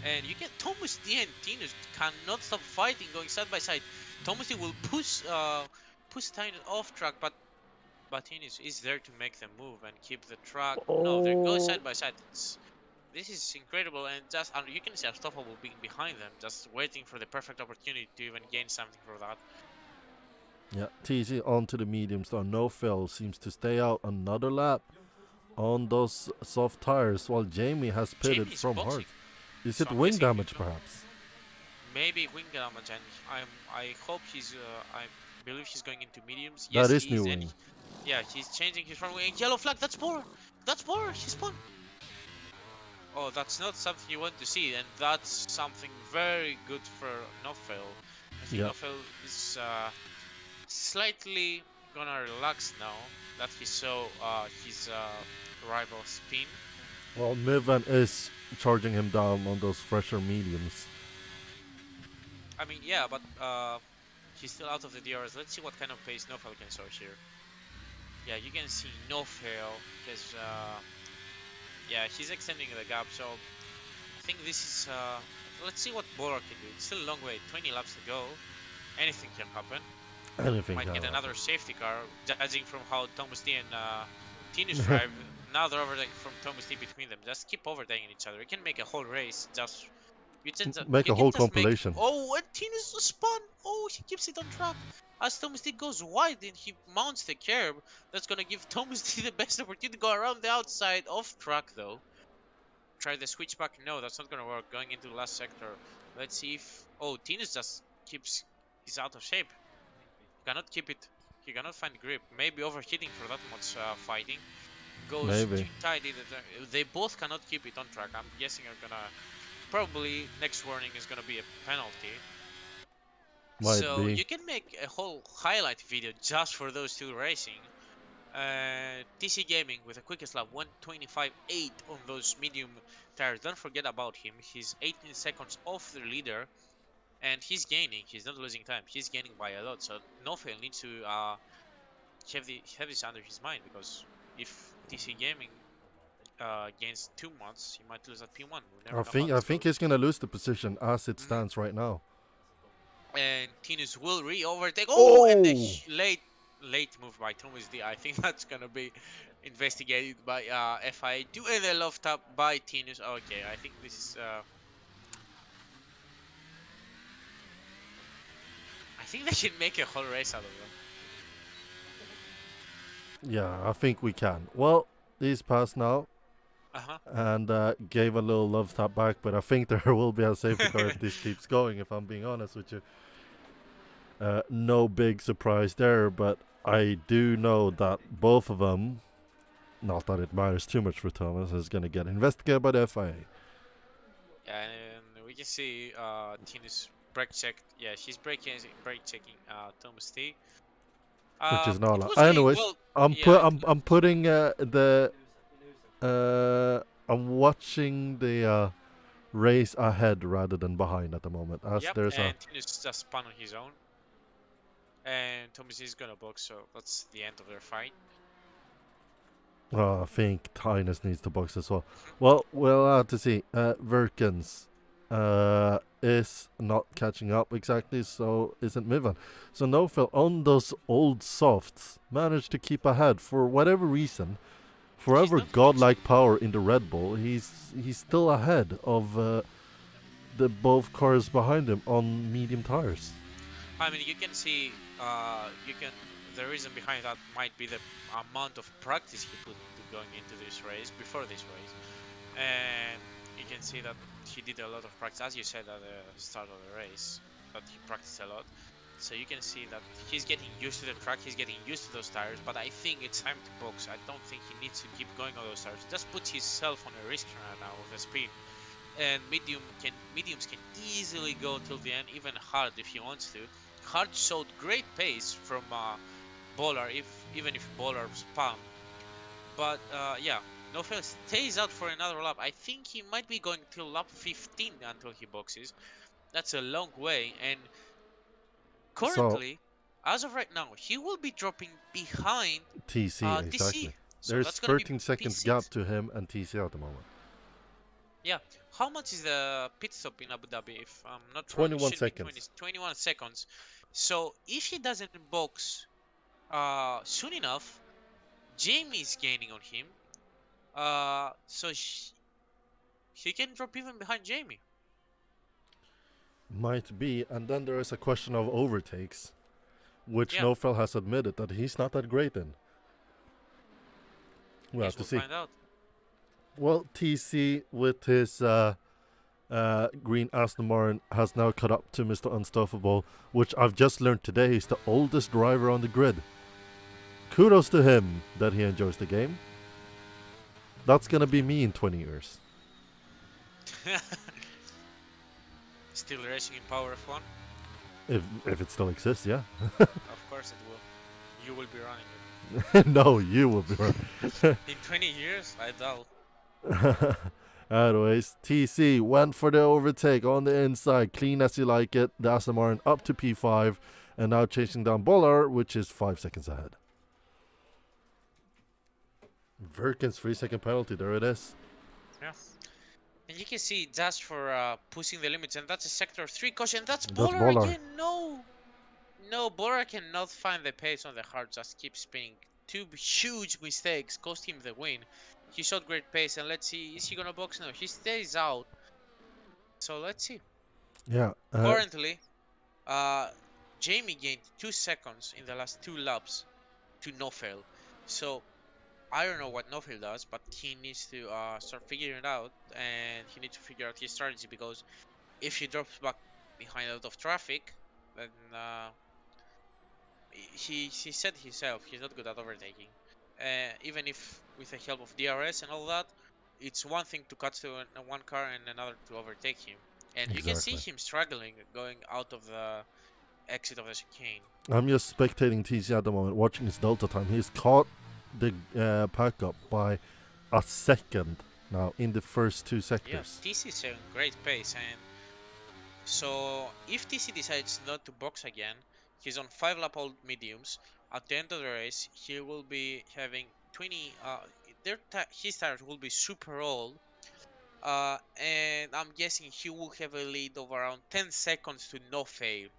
and you can Thomas D and Tinus cannot stop fighting, going side by side. Thomas D will push Tinus off track, but Tinus is there to make them move and keep the track. No, they go Oh, side by side. This is incredible, and just you can see Unstoppable being behind them, just waiting for the perfect opportunity to even gain something for that. yeah. TC onto the mediums now. Nofel seems to stay out another lap on those soft tires, while Jamie has pitted Jamie's from boxing, hard. Is so it I'm wing guessing damage, perhaps? maybe wing damage, and I hope he's I believe he's going into mediums. That Yes, is he new is, and wing. yeah, he's changing his front wing. Yellow flag. That's Bora. That's Bora. He spun. Oh, that's not something you want to see, and that's something very good for Nofel. I think Yeah. Nofel is slightly gonna relax now that he saw his rival spin. Well, Mivan is charging him down on those fresher mediums. I mean, yeah, but he's still out of the DRS. Let's see what kind of pace Nofel can show here. Yeah, you can see no fail because yeah, he's extending the gap. So I think this is let's see what Bora can do. It's still a long way, 20 laps to go. Anything can happen. Anything Might can get happen. another safety car, judging from how Thomas D and Tinus drive. Another overtake from Thomas D between them. Just keep overtaking each other. You can make a whole race. Just Make you a can whole just make. compilation. Oh, and Tinus spun. Oh, he keeps it on track. As Thomas D goes wide and he mounts the curb, that's gonna give Thomas D the best opportunity to go around the outside off track though. Try the switchback. No, that's not gonna work. Going into the last sector. Let's see if. Oh, Tinus just keeps. He's out of shape. Cannot keep it. He cannot find grip. Maybe overheating for that much fighting. Goes too Maybe. tight. They both cannot keep it on track. I'm guessing are gonna probably next warning is gonna be a penalty. Might So be. you can make a whole highlight video just for those two racing. TC Gaming with the quickest lap 125.8 on those medium tires. Don't forget about him. He's 18 seconds off the leader. And he's gaining. He's not losing time. He's gaining by a lot. So Nofel needs to have this under his mind, because if TC Gaming gains 2 months, he might lose at P1. We never know how I this think goes. he's gonna lose the position as it Mhm. stands right now. And Tinus will re-overtake. Oh, and the Oh! late move by Thomas D. I think that's gonna be investigated by FIA. Do a love tap by Tinus. Okay, I think this is. I think they can make a whole race out of them. Yeah, I think we can. Well, he's passed now Uh and gave a little love tap back, but I think there will be a safety car huh. if this keeps going, if I'm being honest with you. No big surprise there, but I do know that both of them, not that it matters too much for Thomas, is going to get investigated by the FIA. And we can see Tina's brake check. Yeah, she's brake checking Thomas T. Which is not It allowed. was really Anyways, well. Yeah, I'm putting I'm watching the race ahead rather than behind at the moment, as yep. there's a And Tina's just spun on his own, and Thomas is gonna box. So that's the end of their fight. I think Tynus needs to box as well. Well, we'll have to see. Verkens is not catching up exactly, so isn't Mivan. So Nofel on those old softs managed to keep ahead for whatever reason. He's Forever not boxing. godlike power in the Red Bull. He's still ahead of the both cars behind him on medium tires. I mean, you can see. You can. The reason behind that might be the amount of practice he put to going into this race before this race, and you can see that he did a lot of practice, as you said at the start of the race, that he practiced a lot. So you can see that he's getting used to the track, he's getting used to those tires, but I think it's time to box. I don't think he needs to keep going on those tires. He just puts himself on a risk right now with the speed. And mediums can easily go till the end, even hard if he wants to. Hard showed great pace from Bowler, even if Bowler spun. But yeah, Nofel stays out for another lap. I think he might be going till lap 15 until he boxes. That's a long way, and So currently, as of right now, he will be dropping behind TC TC. exactly. So There's that's gonna be 13 seconds gap P6. to him and TC at the moment. Yeah. How much is the pit stop in Abu Dhabi? If I'm not wrong, it 21 should be 20, seconds. 21 seconds. So if he doesn't box soon enough, Jamie is gaining on him. So he can drop even behind Jamie. Might be, and then there is a question of overtakes, which Yeah. Nofel has admitted that he's not that great in. We'll have Yes, to we'll see. find out. Well, TC with his green Aston Martin has now caught up to Mr. Unstoppable, which I've just learned today is the oldest driver on the grid. Kudos to him that he enjoys the game. That's gonna be me in 20 years. Still racing in PowerF1? If it still exists, yeah. Of course it will. You will be running it. No, you will be right. In 20 years? I doubt. Anyways, TC went for the overtake on the inside, clean as you like it. The Aston Martin up to P5, and now chasing down Bollard, which is 5 seconds ahead. Verkin's 3-second penalty. There it is. Yeah. And you can see just for pushing the limits, and that's a sector 3 caution. That's That's Bowler Bolar. again. No, Bowler cannot find the pace on the hard. Just keeps spinning. Two huge mistakes cost him the win. He showed great pace, and let's see, is he gonna box? No, he stays out. So let's see. Yeah. Currently, Jamie gained 2 seconds in the last 2 laps to no fail. So I don't know what Nofil does, but he needs to start figuring it out, and he needs to figure out his strategy, because if he drops back behind out of traffic, then he said himself he's not good at overtaking. Even if with the help of DRS and all that, it's one thing to cut to one car and another to overtake him. And you can see Exactly. him struggling going out of the exit of the chicane. I'm just spectating TC at the moment, watching his delta time. He's caught the pack up by a second now in the first 2 Yeah, sectors. TC is a great pace, and so if TC decides not to box again, he's on 5 lap old mediums. At the end of the race, he will be having 20. His tires will be super old. And I'm guessing he will have a lead of around 10 seconds to no fail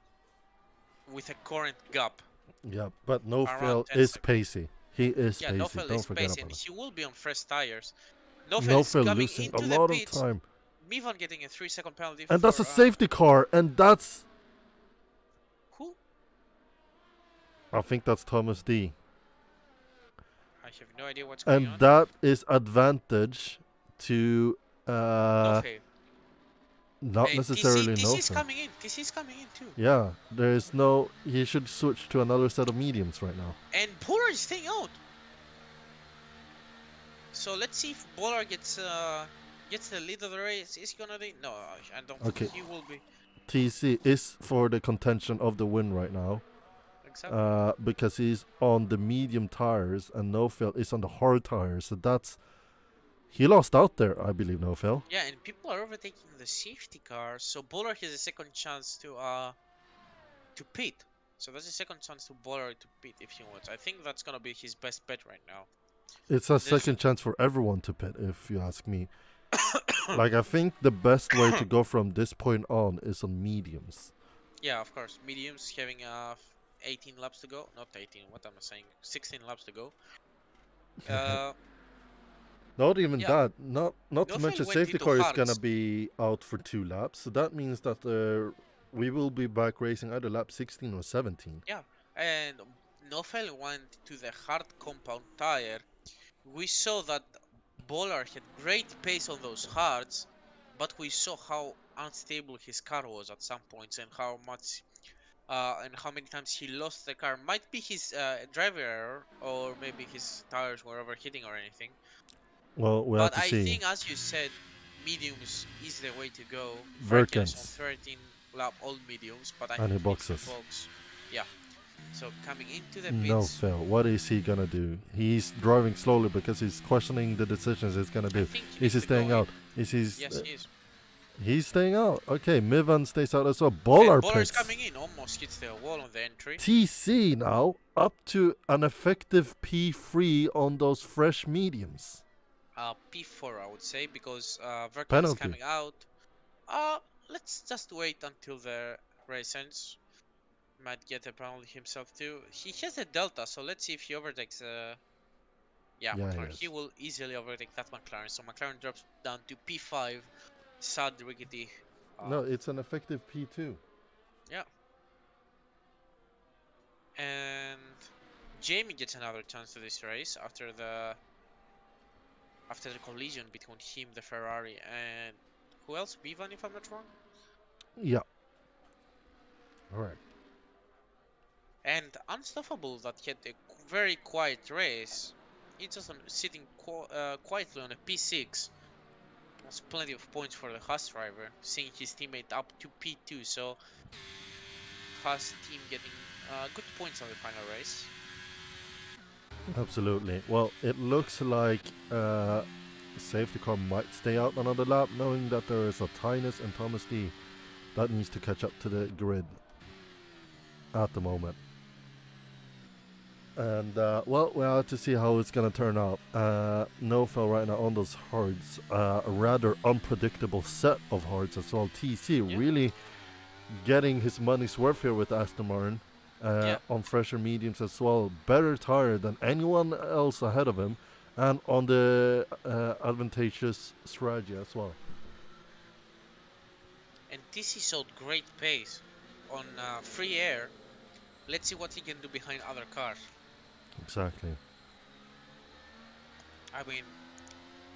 with a current gap. Yeah, but no Around fail 10 is seconds. pacey. He is Yeah, pacey. Nofel Don't is forget pacey, about and it. he will be on fresh tires. Nofel No is fail coming losing a into the lot of pits. time. Mivan getting a 3-second penalty And for that's a safety car, and that's... who? I think that's Thomas D. I have no idea what's going And on. that is advantage to... Nofel. not Hey, necessarily TC is Nofel. coming in. TC is coming in too. Yeah, there is no... He should switch to another set of mediums right now. And Polar is staying out. So let's see if Polar gets the lead of the race. Is he gonna be? No, I don't Okay. think he will be. TC is for the contention of the win right now. Exactly. Because he's on the medium tires and Nofel is on the hard tires. So that's... He lost out there, I believe, Nofel. Yeah, and people are overtaking the safety car, so Bowler has a second chance to pit. So that's a second chance to Bowler to pit if he wants. I think that's gonna be his best bet right now. It's a second chance for everyone to pit, if you ask me. Like, I think the best way to go from this point on is on mediums. Yeah, of course. Mediums having 18 laps to go. Not 18, what am I saying? 16 laps to go. Not even Yeah. that. Not to Nofel mention went safety into car is hards. gonna be out for 2 laps. So that means that we will be back racing either lap 16 or 17. Yeah, and Nofel went to the hard compound tire. We saw that Bowler had great pace on those hards, but we saw how unstable his car was at some points, and how much and how many times he lost the car. Might be his driver error, or maybe his tires were overheating or anything. Well, we have But to I see. think, as you said, mediums is the way to go. Verkin is on Verkens. 13 lap all mediums, but I And he think needs to boxes. box. Yeah. So coming into the No pits, fail. What is he gonna do? He's driving slowly because he's questioning the decisions he's gonna I do. think he Is needs he to go staying in. out? Is he? Yes, he is. He's staying out. Okay, Mivan stays out as well. And Bowler Bowler is pits. coming in, almost hits the wall on the entry. TC now up to an effective P3 on those fresh mediums. P4, I would say, because Verkin is Penalty. coming out. Let's just wait until the race ends. Might get a penalty himself too. He has a delta, so let's see if he overtakes. Yeah, McLaren. He will easily overtake that McLaren. So McLaren drops down to P5. Sad rickety. No, it's an effective P2. Yeah. And Jamie gets another chance to this race after the collision between him, the Ferrari, and who else? Bivan, if I'm not wrong. Yeah. All right. And Unstoppable, that had a very quiet race. He's just sitting quietly on a P6. That's plenty of points for the Haas driver, seeing his teammate up to P2. So Haas team getting good points on the final race. Absolutely. Well, it looks like safety car might stay out another lap, knowing that there is a Tynus and Thomas D that needs to catch up to the grid at the moment. And well, we'll have to see how it's gonna turn out. Nofel right now on those hards, a rather unpredictable set of hards as well. TC Yeah. really getting his money's worth here with Aston Martin Yeah. on fresher mediums as well. Better tire than anyone else ahead of him, and on the advantageous strategy as well. And TC showed great pace on free air. Let's see what he can do behind other cars. Exactly. I mean,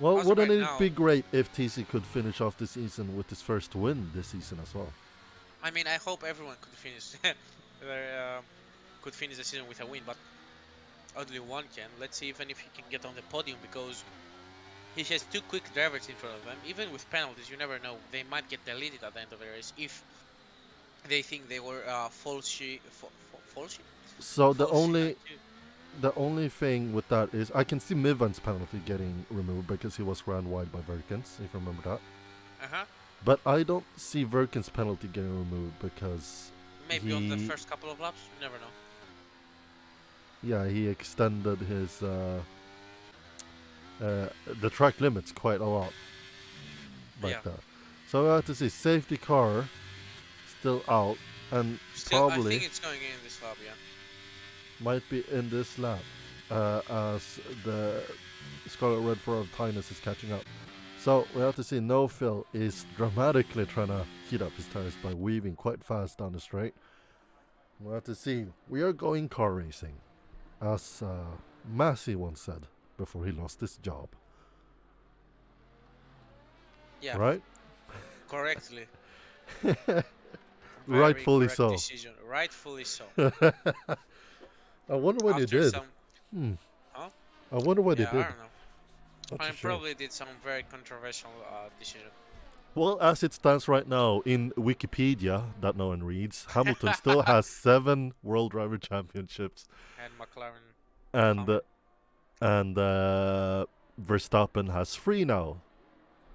Well, as of wouldn't right it now, be great if TC could finish off the season with his first win this season as well? I mean, I hope everyone could finish could finish the season with a win, but only one can. Let's see even if he can get on the podium, because he has two quick drivers in front of them. Even with penalties, you never know. They might get deleted at the end of the race if they think they were falsely. So Falsified too. the only thing with that is I can see Mivan's penalty getting removed because he was ran wide by Verkens, if you remember that. Uh-huh. But I don't see Verkens' penalty getting removed because Maybe on the first couple of laps, you never know. he extended his the track limits quite a lot like that. So we have to see safety car still out and Still, I probably think it's going in this lap, yeah. might be in this lap as the Scarlet Red 4 of Tinus is catching up. So we have to see No Phil is dramatically trying to heat up his tires by weaving quite fast down the straight. We'll have to see. We are going car racing, as Massey once said before he lost his job. Yeah. Right? Correctly. Rightfully correct so. Decision. Rightfully so. I wonder what After you did. some, huh? I wonder what Yeah, you I did. don't know. Not I too sure. probably did some very controversial decision. Well, as it stands right now in Wikipedia, that no one reads, Hamilton still has 7 World Driver Championships, And McLaren. and Verstappen has 3 now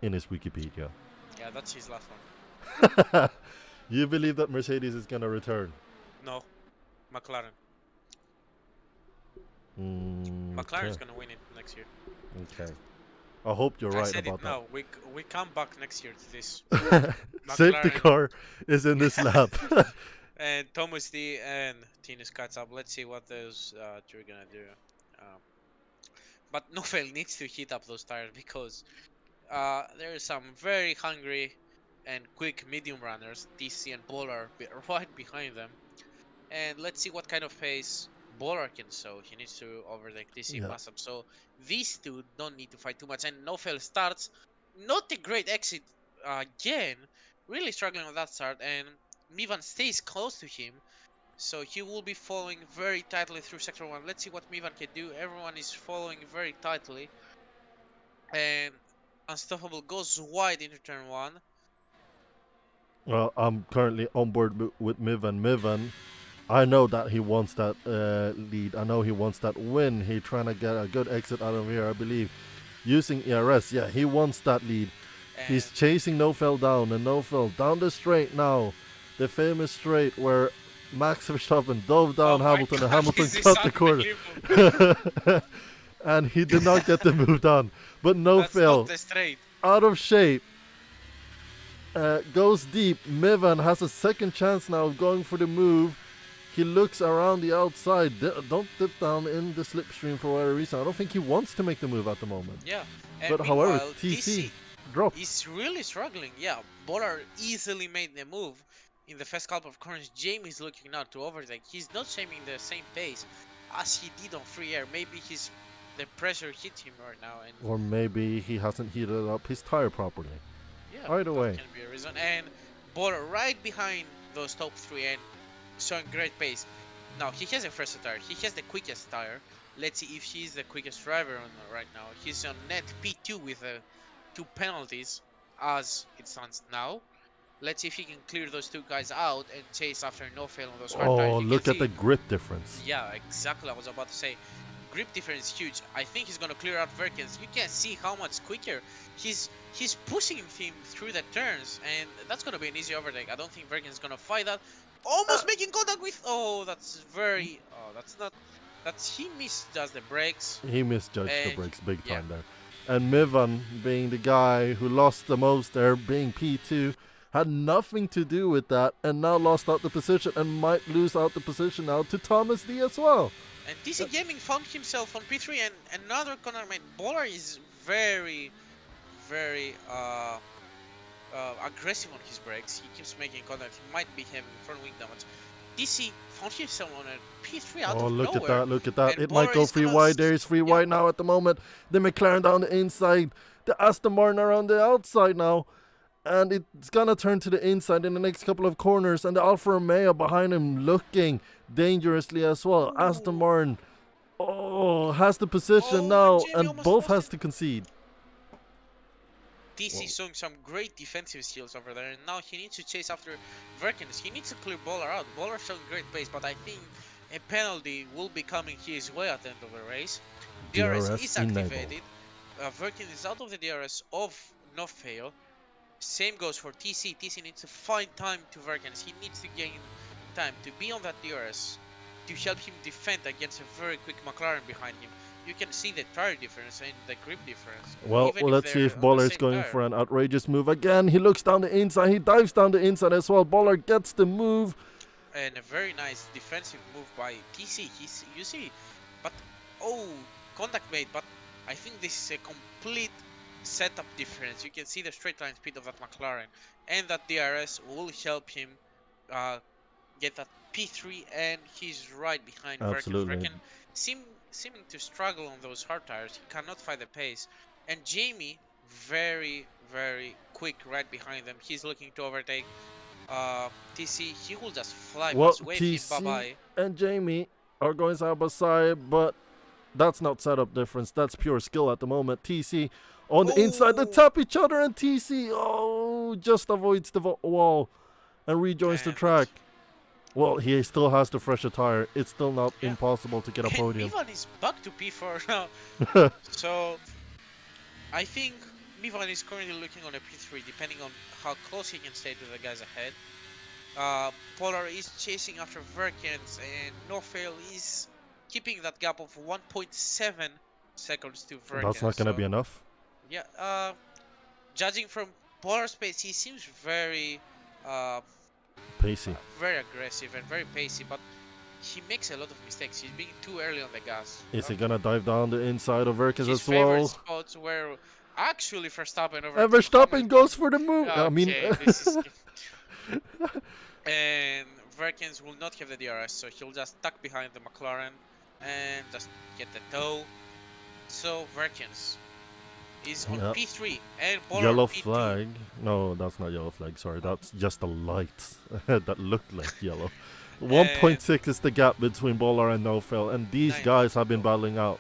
in his Wikipedia. Yeah, that's his last one. You believe that Mercedes is gonna return? No, McLaren. McLaren's Okay. gonna win it next year. Okay. I hope you're I right said about it now. We come back next year to this. that. Safety McLaren. car is in this lap. And Thomas D and Tinus cuts up. Let's see what those two are gonna do. But Nofel needs to heat up those tires, because there are some very hungry and quick medium runners. DC and Bowler right behind them. And let's see what kind of pace Bowler can show. He needs to overtake DC Yeah. Massab. So these two don't need to fight too much. And Nofel starts not a great exit again. Really struggling on that start. And Mivan stays close to him. So he will be following very tightly through Sector 1. Let's see what Mivan can do. Everyone is following very tightly. And Unstoppable goes wide into turn 1. Well, I'm currently on board with Mivan. Mivan, I know that he wants that lead. I know he wants that win. He's trying to get a good exit out of here, I believe. Using ERS, yeah, he wants that lead. And He's chasing Nofel down, and Nofel down the straight now. The famous straight where Max Verstappen dove down Hamilton, God, and Hamilton this is cut the corner. unbelievable. And he did not get the move done. But That's not Nofel, the straight. out of shape, goes deep. Mivan has a second chance now of going for the move. He looks around the outside. Don't dip down in the slipstream for whatever reason. I don't think he wants to make the move at the moment. Yeah. And But however, meanwhile, TC DC dropped. is really struggling. Yeah, Bowler easily made the move in the first couple of corners. Jamie's looking now to overtake. He's not showing the same pace as he did on free air. Maybe the pressure hit him right now, and Or maybe he hasn't heated up his tire properly. yeah, Either that way. can be a reason. And Bowler right behind those top 3 and showing great pace. Now he has a fresh tire. He has the quickest tire. Let's see if he's the quickest driver right now. He's on net P2 with 2 penalties as it stands now. Let's see if he can clear those 2 guys out and chase after Nofel on those hard tires. Oh, You look can at the see- grip difference. Yeah, exactly. I was about to say, grip difference is huge. I think he's gonna clear out Verkens. You can see how much quicker he's pushing him through the turns, and that's gonna be an easy overtake. I don't think Verkens is gonna fight that. Almost making contact with. Oh, that's very. Oh, that's not. that he misjudged the brakes. He misjudged the And brakes big yeah, time there. And Mivan, being the guy who lost the most there, being P2, had nothing to do with that and now lost out the position and might lose out the position now to Thomas D as well. and TC Gaming found himself on P3 and another corner. I mean, Bowler is very, very aggressive on his brakes. He keeps making contact. He might be having front wing damage. DC found himself on a P3 out Oh, of look at nowhere. that, look at that. And It might Bowler go is free gonna wide. There's free wide now at the moment. The McLaren down the inside. The Aston Martin around the outside now. And it's gonna turn to the inside in the next couple of corners. And the Alfa Romeo behind him looking dangerously as well. Aston Martin, has the position now. Jamie And almost both lost has it. to concede. DC showing some great defensive skills over there, and now he needs to chase after Verkins. He needs to clear Bowler out. Bowler showing great pace, but I think a penalty will be coming his way at the end of the race. DRS is activated. Verkin is out of the DRS of no fail. Same goes for TC. TC needs to find time to Verkins. He needs to gain time to be on that DRS to help him defend against a very quick McLaren behind him. You can see the tire difference and the grip difference. Well, let's see if Bowler is going for an outrageous move again. He looks down the inside. He dives down the inside as well. Bowler gets the move. And a very nice defensive move by TC. You see, but contact made. But I think this is a complete setup difference. You can see the straight line speed of that McLaren, and that DRS will help him get that P3, and he's right behind Absolutely. seeming to struggle on those hard tires. He cannot find the pace, and Jamie very, very quick right behind them. He's looking to overtake TC. He will just fly past, wave him bye-bye. And Jamie are going side by side, but that's not setup difference. That's pure skill at the moment. TC on the inside, they tap each other, and TC just avoids the wall and rejoins the track. Well, he still has the fresher tire. It's still not impossible to get a podium. Mivan is back to P4 now. So I think Mivan is currently looking on a P3, depending on how close he can stay to the guys ahead. Polar is chasing after Verkins, and No Fail is keeping that gap of 1.7 seconds to Verkins. That's not gonna be enough. Yeah. Judging from Polar's pace, he seems very pacey, very aggressive and very pacey, but he makes a lot of mistakes. He's being too early on the gas. Is he gonna dive down the inside of Verkins as well? His favorite spots where actually Verstappen over. And Verstappen goes for the move. Okay, I mean, this is and Verkins will not have the DRS, so he'll just tuck behind the McLaren and just get the tow. So Verkins is on P3 and Polar yellow P2. flag. No, that's not yellow flag. Sorry, that's just a light that looked like yellow. 1.6 is the gap between Bowler and No Fail, and these guys have been battling out.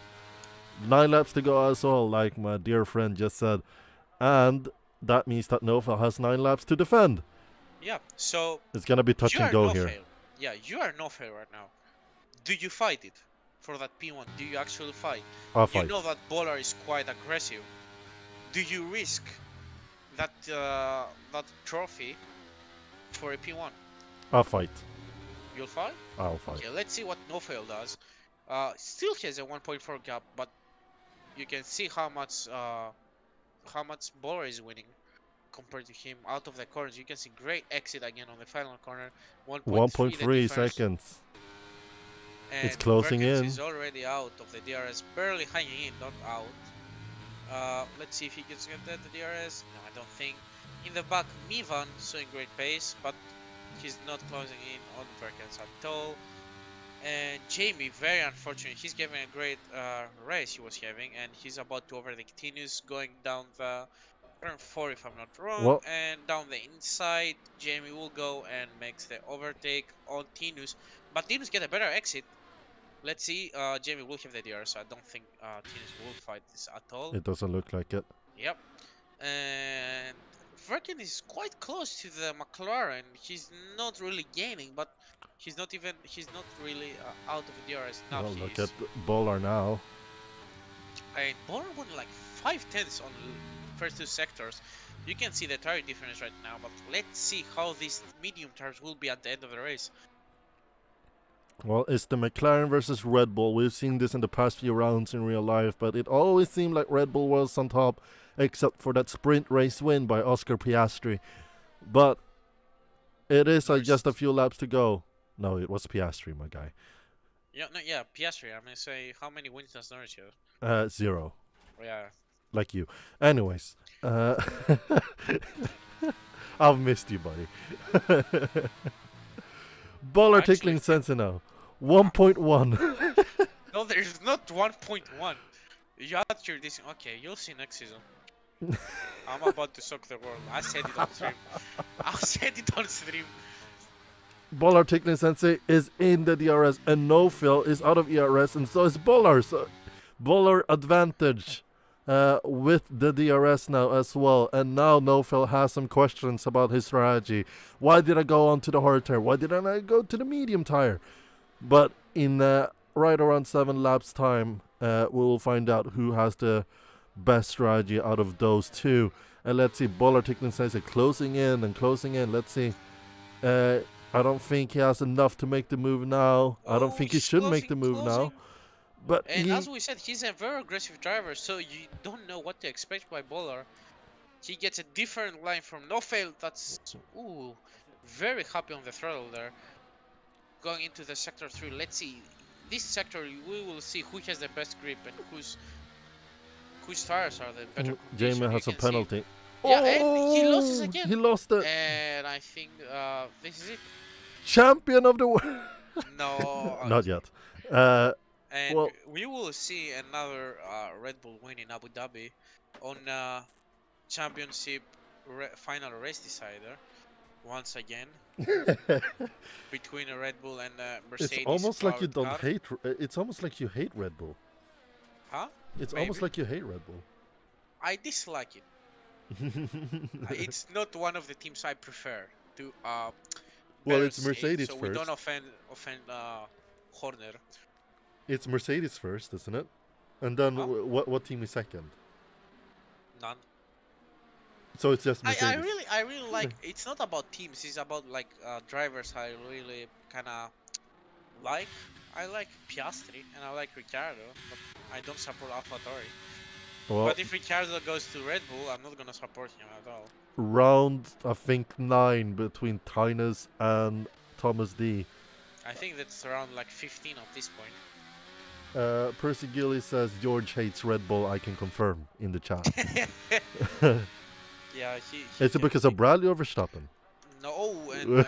9 laps to go as well, like my dear friend just said, and that means that No Fail has 9 laps to defend. Yeah, so it's gonna be touch and go here. Fail. Yeah, you are No Fail right now. Do you fight it for that P1? Do you actually fight? I'll fight. You know that Bowler is quite aggressive. Do you risk that that trophy for a P1? I'll fight. You'll fight? I'll fight. Okay, let's see what No Fail does. Still has a 1.4 gap, but you can see how much Bowler is winning compared to him out of the corners. You can see great exit again on the final corner. 1.3 seconds. And it's closing in. He's already out of the DRS, barely hanging in, not out. Let's see if he gets the DRS. No, I don't think. In the back, Mivan showing great pace, but he's not closing in on Verkins at all. And Jamie, very unfortunate. He's giving a great race he was having, and he's about to overtake Tinus going down the turn 4, if I'm not wrong. And down the inside, Jamie will go and makes the overtake on Tinus. But Tinus get a better exit. Let's see, Jamie will have the DRS, so I don't think Tinus will fight this at all. It doesn't look like it. Yep. And Verkin is quite close to the McLaren. He's not really gaining, but he's not really out of the DRS now. Well, look at Bowler now. And Bowler won like 5/10 on the first 2 sectors. You can see the tire difference right now, but let's see how these medium tires will be at the end of the race. Well, it's the McLaren versus Red Bull. We've seen this in the past few rounds in real life, but it always seemed like Red Bull was on top, except for that sprint race win by Oscar Piastri. But it is just a few laps to go. No, it was Piastri, my guy. Yeah, Piastri. I'm gonna say, how many wins does Norris have? 0. Yeah. Like you. Anyways, I've missed you, buddy. Baller tickling sensor now. 1.1. No, there's not 1.1. You actually this. Okay, you'll see next season. I'm about to suck the world. I said it on stream. I said it on stream. Baller tickling sensei is in the DRS, and No Phil is out of ERS, and so is Baller. So Baller advantage with the DRS now as well. And now No Phil has some questions about his strategy. Why did I go on to the hard tire? Why didn't I go to the medium tire? But in right around 7 laps time, we will find out who has the best strategy out of those two. And let's see, Baller tickling sensei closing in and closing in. Let's see. I don't think he has enough to make the move now. I don't think he should make the move now. But as we said, he's a very aggressive driver, so you don't know what to expect by Bowler. He gets a different line from No Fail. That's very happy on the throttle there. Going into the sector 3, let's see. This sector, we will see who has the best grip and whose tires are the better. Jamie has a penalty. Yeah, and he lost again. He lost it. And I think this is it. Champion of the world. No. Not yet. And well, we will see another Red Bull win in Abu Dhabi on championship final race decider once again between a Red Bull and Mercedes. It's almost like you don't car. hate. It's almost like you hate Red Bull. Huh? It's Maybe. almost like you hate Red Bull. I dislike it. It's not one of the teams I prefer to. Well, it's Mercedes so first. we don't offend Horner. It's Mercedes first, isn't it? And then what team is second? None. So it's just Mercedes. I really like. It's not about teams. It's about like drivers. I really kind of like. I like Piastri and I like Ricciardo, but I don't support AlphaTauri. Well, but if Ricciardo goes to Red Bull, I'm not gonna support him at all. Round, I think 9 between Tynes and Thomas D. I think that's around like 15 at this point. Percy Gilly says George hates Red Bull. I can confirm in the chat. Yeah, Is it because of Bradley or Verstappen? No, and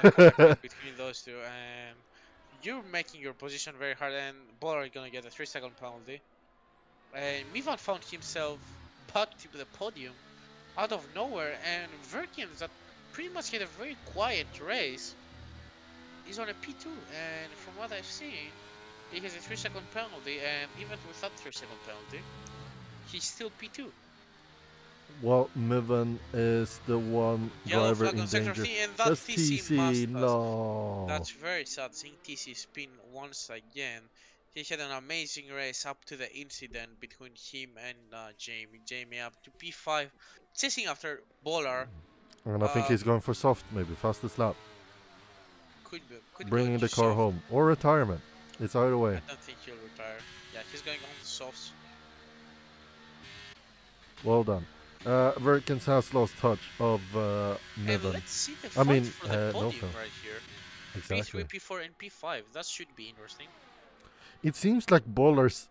between those two, you're making your position very hard, and Bowler is gonna get a 3-second penalty. And Mivan found himself back to the podium out of nowhere, and Verkins, that pretty much had a very quiet race, is on a P2, and from what I've seen, he has a 3-second penalty, and even without 3-second penalty, he's still P2. Well, Mivan is the one driver in danger. And that's TC. No. That's very sad, seeing TC spin once again. He had an amazing race up to the incident between him and Jamie. Jamie up to P5, chasing after Bowler. And I think he's going for soft, maybe fastest lap. Could bringing the car home or retirement. It's either way. I don't think he'll retire. Yeah, he's going on to softs. Well done. Verkins has lost touch of Niven. Let's see the fight for the podium right here. Exactly. P3, P4, and P5. That should be interesting. It seems like Bowler's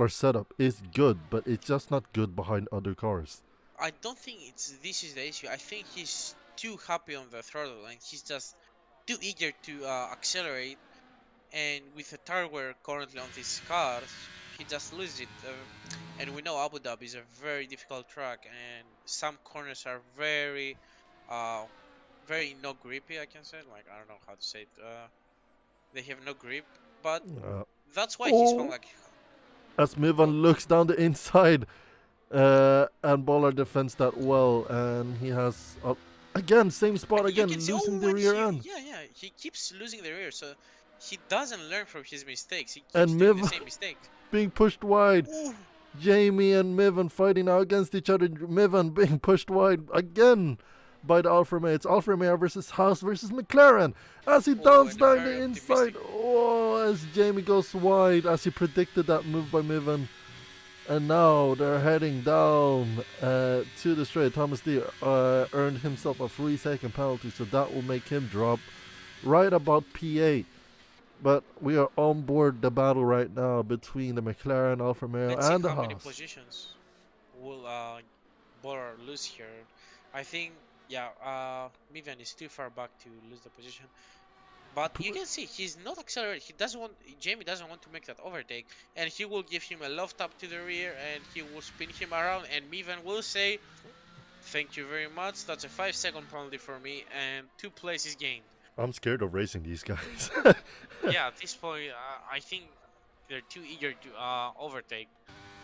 setup is good, but it's just not good behind other cars. I don't think this is the issue. I think he's too happy on the throttle and he's just too eager to accelerate. And with the tire wear currently on these cars, he just loses it. And we know Abu Dhabi is a very difficult track, and some corners are very no grippy. I can say, like, I don't know how to say it. They have no grip, but that's why he's fun. Like, as Mivan looks down the inside, and Bowler defends that well, and he has again same spot again, losing the rear end. Yeah, he keeps losing the rear, so he doesn't learn from his mistakes. He keeps doing the same mistake. Being pushed wide. Ooh. Jamie and Mivan fighting now against each other. Mivan being pushed wide again. by the Alfa Romeo. It's Alfa Romeo versus Haas versus McLaren as he Oh, downs and down very the inside. optimistic. Oh, as Jamie goes wide as he predicted that move by Mivan. And now they're heading down to the straight. Thomas D earned himself a 3-second penalty, so that will make him drop right about P8. But we are on board the battle right now between the McLaren, Alfa Romeo, Let's see and the how many Haas. positions will Bora lose here. I think, yeah, Mivan is too far back to lose the position. But you can see he's not accelerating. Jamie doesn't want to make that overtake, and he will give him a love tap to the rear, and he will spin him around, and Mivan will say, "Thank you very much. That's a 5-second penalty for me, and 2 places gained." I'm scared of racing these guys. Yeah, at this point, I think they're too eager to overtake.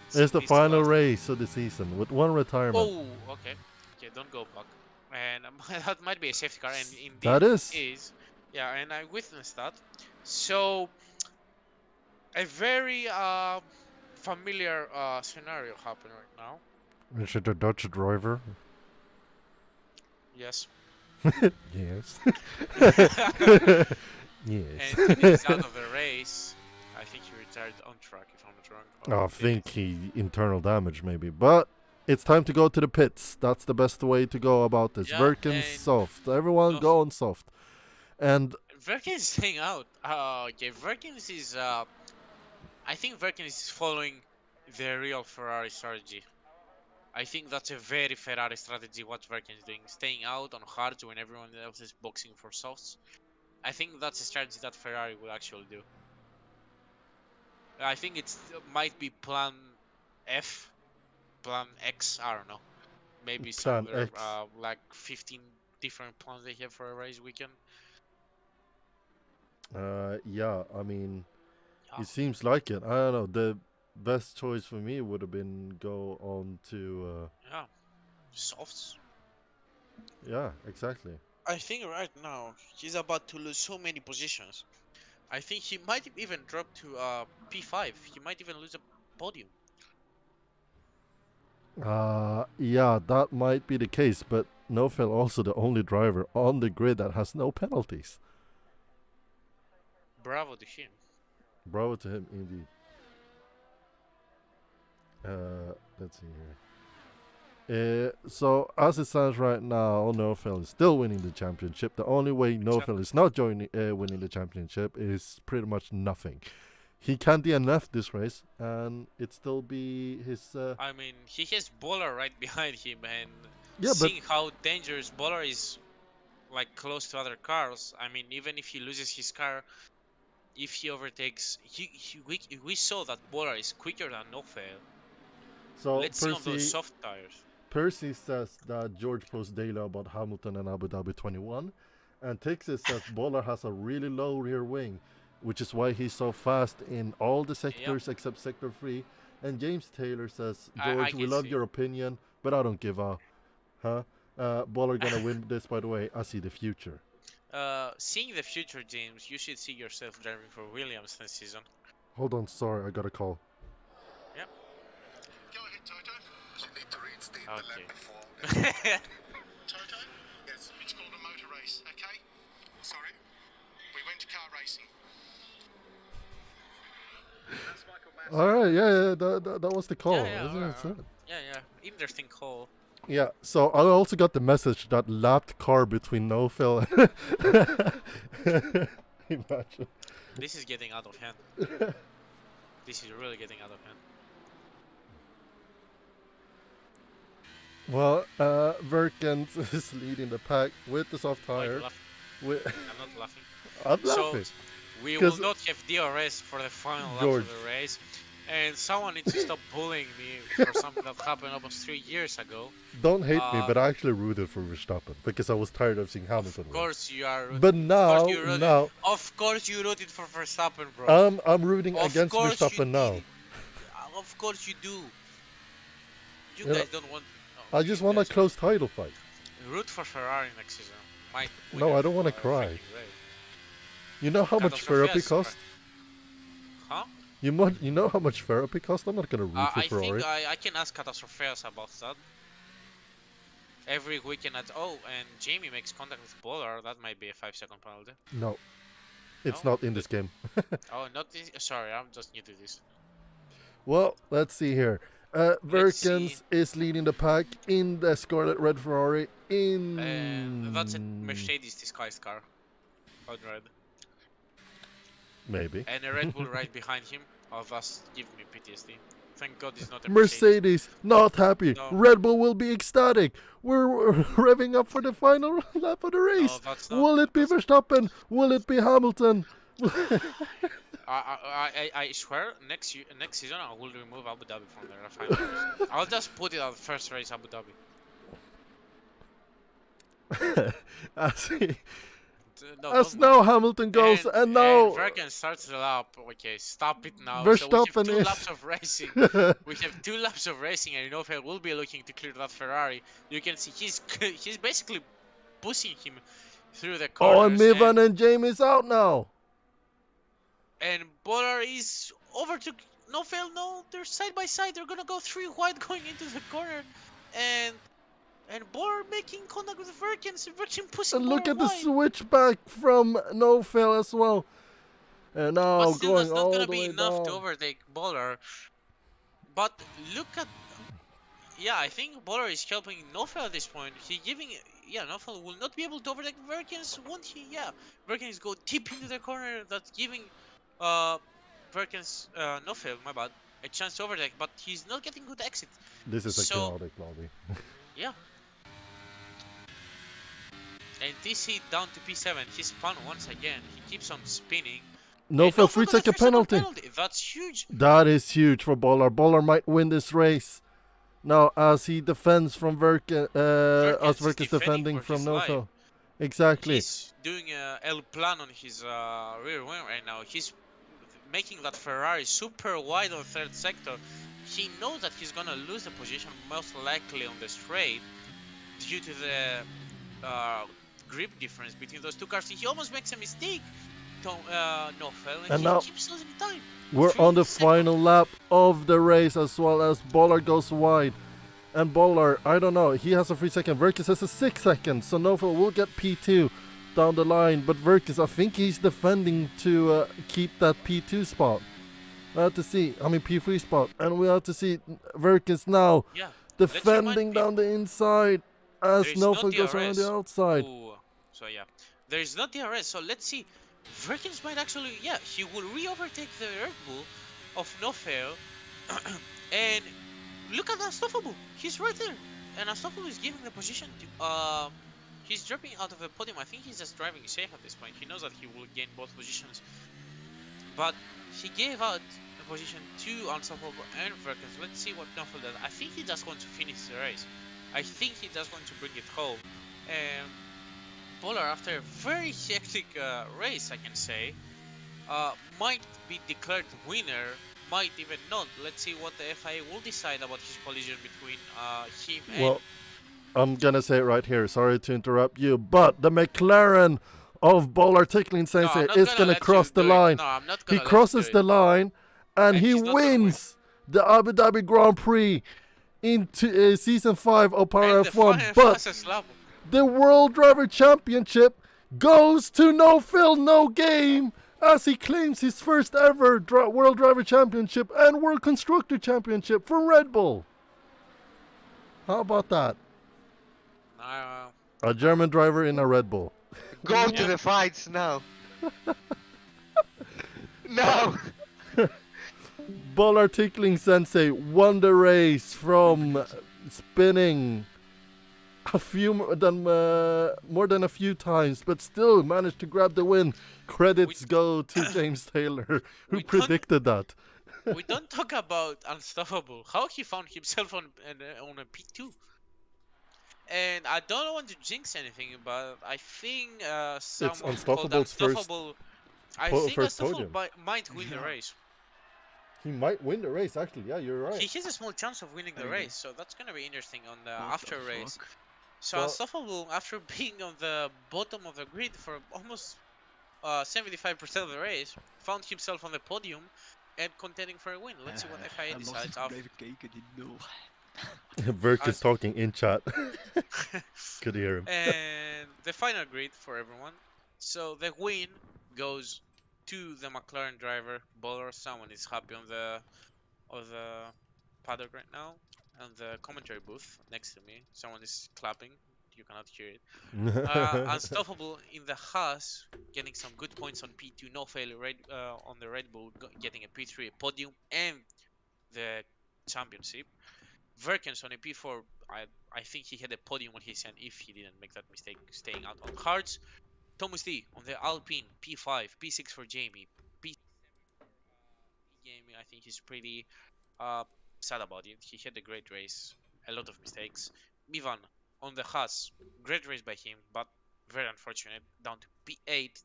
It's the These two final last. race of the season with one retirement. Oh, okay. Okay, don't go back. And that might be a safety car, and indeed That it is. is. Yeah, and I witnessed that. So a very familiar scenario happened right now. Is it a Dutch driver? Yes. Yes. Yes. And he's out of the race. I think he retired on track, if I'm not wrong. I think he internal damage maybe, but it's time to go to the pits. That's the best way to go about this. Yeah, Verkin and soft. Everyone go on soft. And Verkin is staying out. Okay, Verkin is I think Verkin is following the real Ferrari strategy. I think that's a very Ferrari strategy what Verkin is doing, staying out on hards when everyone else is boxing for softs. I think that's a strategy that Ferrari will actually do. I think it might be plan F, plan X, I don't know. Maybe Plan somewhere X. like 15 different plans they have for a race weekend. yeah, I mean, Yeah. it seems like it. I don't know. The best choice for me would have been go on to. Yeah, softs. Yeah, exactly. I think right now he's about to lose so many positions. I think he might even drop to P5. He might even lose a podium. Yeah, that might be the case, but Nofel also the only driver on the grid that has no penalties. Bravo to him. Bravo to him, indeed. Let's see here. So as it stands right now, Nofel is still winning the championship. The only way Nofel is not winning the championship is pretty much nothing. He can DNF this race, and it still be his. I mean, he has Bowler right behind him, and Yeah, seeing how dangerous Bowler is, like close to other cars. I mean, even if he loses his car, if he overtakes, we saw that Bowler is quicker than Nofel. So Let's see on those soft tires. Percy says that George posts daily about Hamilton and Abu Dhabi 21, and Texas says Bowler has a really low rear wing, which is why he's so fast in all the sectors except sector 3. And James Taylor says, George, we love your opinion, but I don't give a Bowler gonna win this, by the way. I see the future. Seeing the future, James, you should see yourself driving for Williams this season. Hold on, sorry, I got a call. Yep. Go ahead, Toto. You need to reinstate the lap before. Toto? Yes. It's called a motor race, okay? Sorry? We went to car racing. Alright, yeah, that was the call. Yeah, interesting call. Yeah, so I also got the message that lapped car between Nofel. Imagine. This is getting out of hand. This is really getting out of hand. Well, Verkens is leading the pack with the soft tire. I'm not laughing. I'm laughing. So, we will not have DRS for the final lap of the race. And someone needs to stop bullying me for something that happened almost 3 years ago. Don't hate me, but I actually rooted for Verstappen because I was tired of seeing Hamilton. Of course you are rooting. But now, of course you rooted for Verstappen, bro. I'm rooting against Verstappen now. Of course you do. You guys don't want... I just want a close title fight. Root for Ferrari next season. No, I don't want to cry. You know how much therapy costs? Huh? You know how much therapy costs? I'm not gonna root for Ferrari. I think I can ask Catastropheus about that. every weekend at and Jamie makes contact with Bowler, that might be a 5-second penalty. No, it's No? not in this game. Oh, not this. Sorry, I'm just new to this. Well, let's see here. Let's see. Verkens is leading the pack in the Scarlet Red Ferrari That's a in... Mercedes disguised car. On red. Maybe. And a Red Bull right behind him. Oh, that's giving me PTSD. Thank God it's not a Mercedes not happy. No. Red Bull will be ecstatic. We're revving up for the final lap of the race. That's not, Will it be Verstappen? Will it be Hamilton? I swear next season I will remove Abu Dhabi from the final race. I'll just put it at first race Abu Dhabi. As now Hamilton goes and now Verken starts the lap. Okay, stop it now. Verstappen so we have 2 is laps of racing. We have 2 laps of racing, and Nofel will be looking to clear that Ferrari. You can see he's basically pushing him through the corners. Oh, and Mivan and Jamie's out now. And Bowler is over to Nofel. No, they're side by side. They're gonna go 3 wide going into the corner, and Bowler making contact with Verkens. Verken pushing. And look Bowler at the wide. switchback from Nofel as well. And now But still, going that's not all gonna the be way enough down. to overtake Bowler. But look at, yeah, I think Bowler is helping Nofel at this point. He giving, yeah, Nofel will not be able to overtake Verkens, won't he? Yeah, Verkens go deep into the corner. That's giving, Verkens, Nofel, my bad, a chance to overtake. But he's not getting good exit. This is a chaotic lobby. Yeah. And DC down to P7. He spun once again. He keeps on spinning. Nofel 3-second penalty. That's huge. That is huge for Bowler. Bowler might win this race. Now, as he defends from Verken, as Verken's defending from Nofel. Exactly. He's doing El Plan on his rear wing right now. He's making that Ferrari super wide on third sector. He knows that he's gonna lose the position most likely on the straight due to the grip difference between those 2 cars. He almost makes a mistake, Nofel, and he now keeps losing time. We're on the final lap of the race as well as Bowler goes wide. And Bowler, I don't know, he has a 3-second. Verkens has a 6-second, so Nofel will get P2 down the line. But Verkens, I think he's defending to keep that P2 spot. We have to see, P3 spot. And we have to see Verkens now defending down the inside as Nofel goes around the outside. Ooh. So yeah, there is not DRS, so let's see. Verkens might actually, yeah, he will re-overtake the Red Bull of Nofel. And look at Unstoppable, he's right there. And Unstoppable is giving the position to, he's dropping out of the podium. I think he's just driving safe at this point. He knows that he will gain both positions. But he gave out the position to Unstoppable and Verkens. Let's see what Nofel does. I think he just wants to finish the race. I think he just wants to bring it home. And Bowler, after a very hectic race, I can say, might be declared winner, might even not. Let's see what the FIA will decide about his collision between him and... Well, I'm gonna say it right here, sorry to interrupt you, but the McLaren of Bowler Tickling Sensei is gonna cross the line. No, I'm not gonna he crosses the line and he wins the Abu Dhabi Grand Prix into Season 5 of PowerF1, but the World Driver Championship goes to Nofel No Game as he claims his first ever World Driver Championship and World Constructor Championship for Red Bull. How about that? A German driver in a Red Bull. Go to the fights now. No! Bowler Tickling Sensei won the race from spinning more than a few times, but still managed to grab the win. Credits go to James Taylor, who predicted that. We don't talk about Unstoppable. How he found himself on a P2. And I don't want to jinx anything, but I think it's Unstoppable's first Unstoppable podium. might win the race. He might win the race, actually. Yeah, you're right. He has a small chance of winning the race, so that's gonna be interesting on the after race. So Unstoppable, after being on the bottom of the grid for almost 75% of the race, found himself on the podium and contending for a win. Let's see what FIA decides after. Verk is As talking in chat. Could hear him. and the final grid for everyone. So the win goes to the McLaren driver. Bowler. Someone is happy on the paddock right now, on the commentary booth next to me. Someone is clapping. You cannot hear it. Unstoppable in the Haas, getting some good points on P2. No failure on the Red Bull, getting a P3, a podium, and the championship. Verkens on a P4, I think he had a podium on his end if he didn't make that mistake staying out on hards. Thomas D on the Alpine, P5, P6 for Jamie, P7 for Jamie. I think he's pretty uh, sad about it. He had a great race, a lot of mistakes. Mivan on the Haas, great race by him, but very unfortunate, down to P8.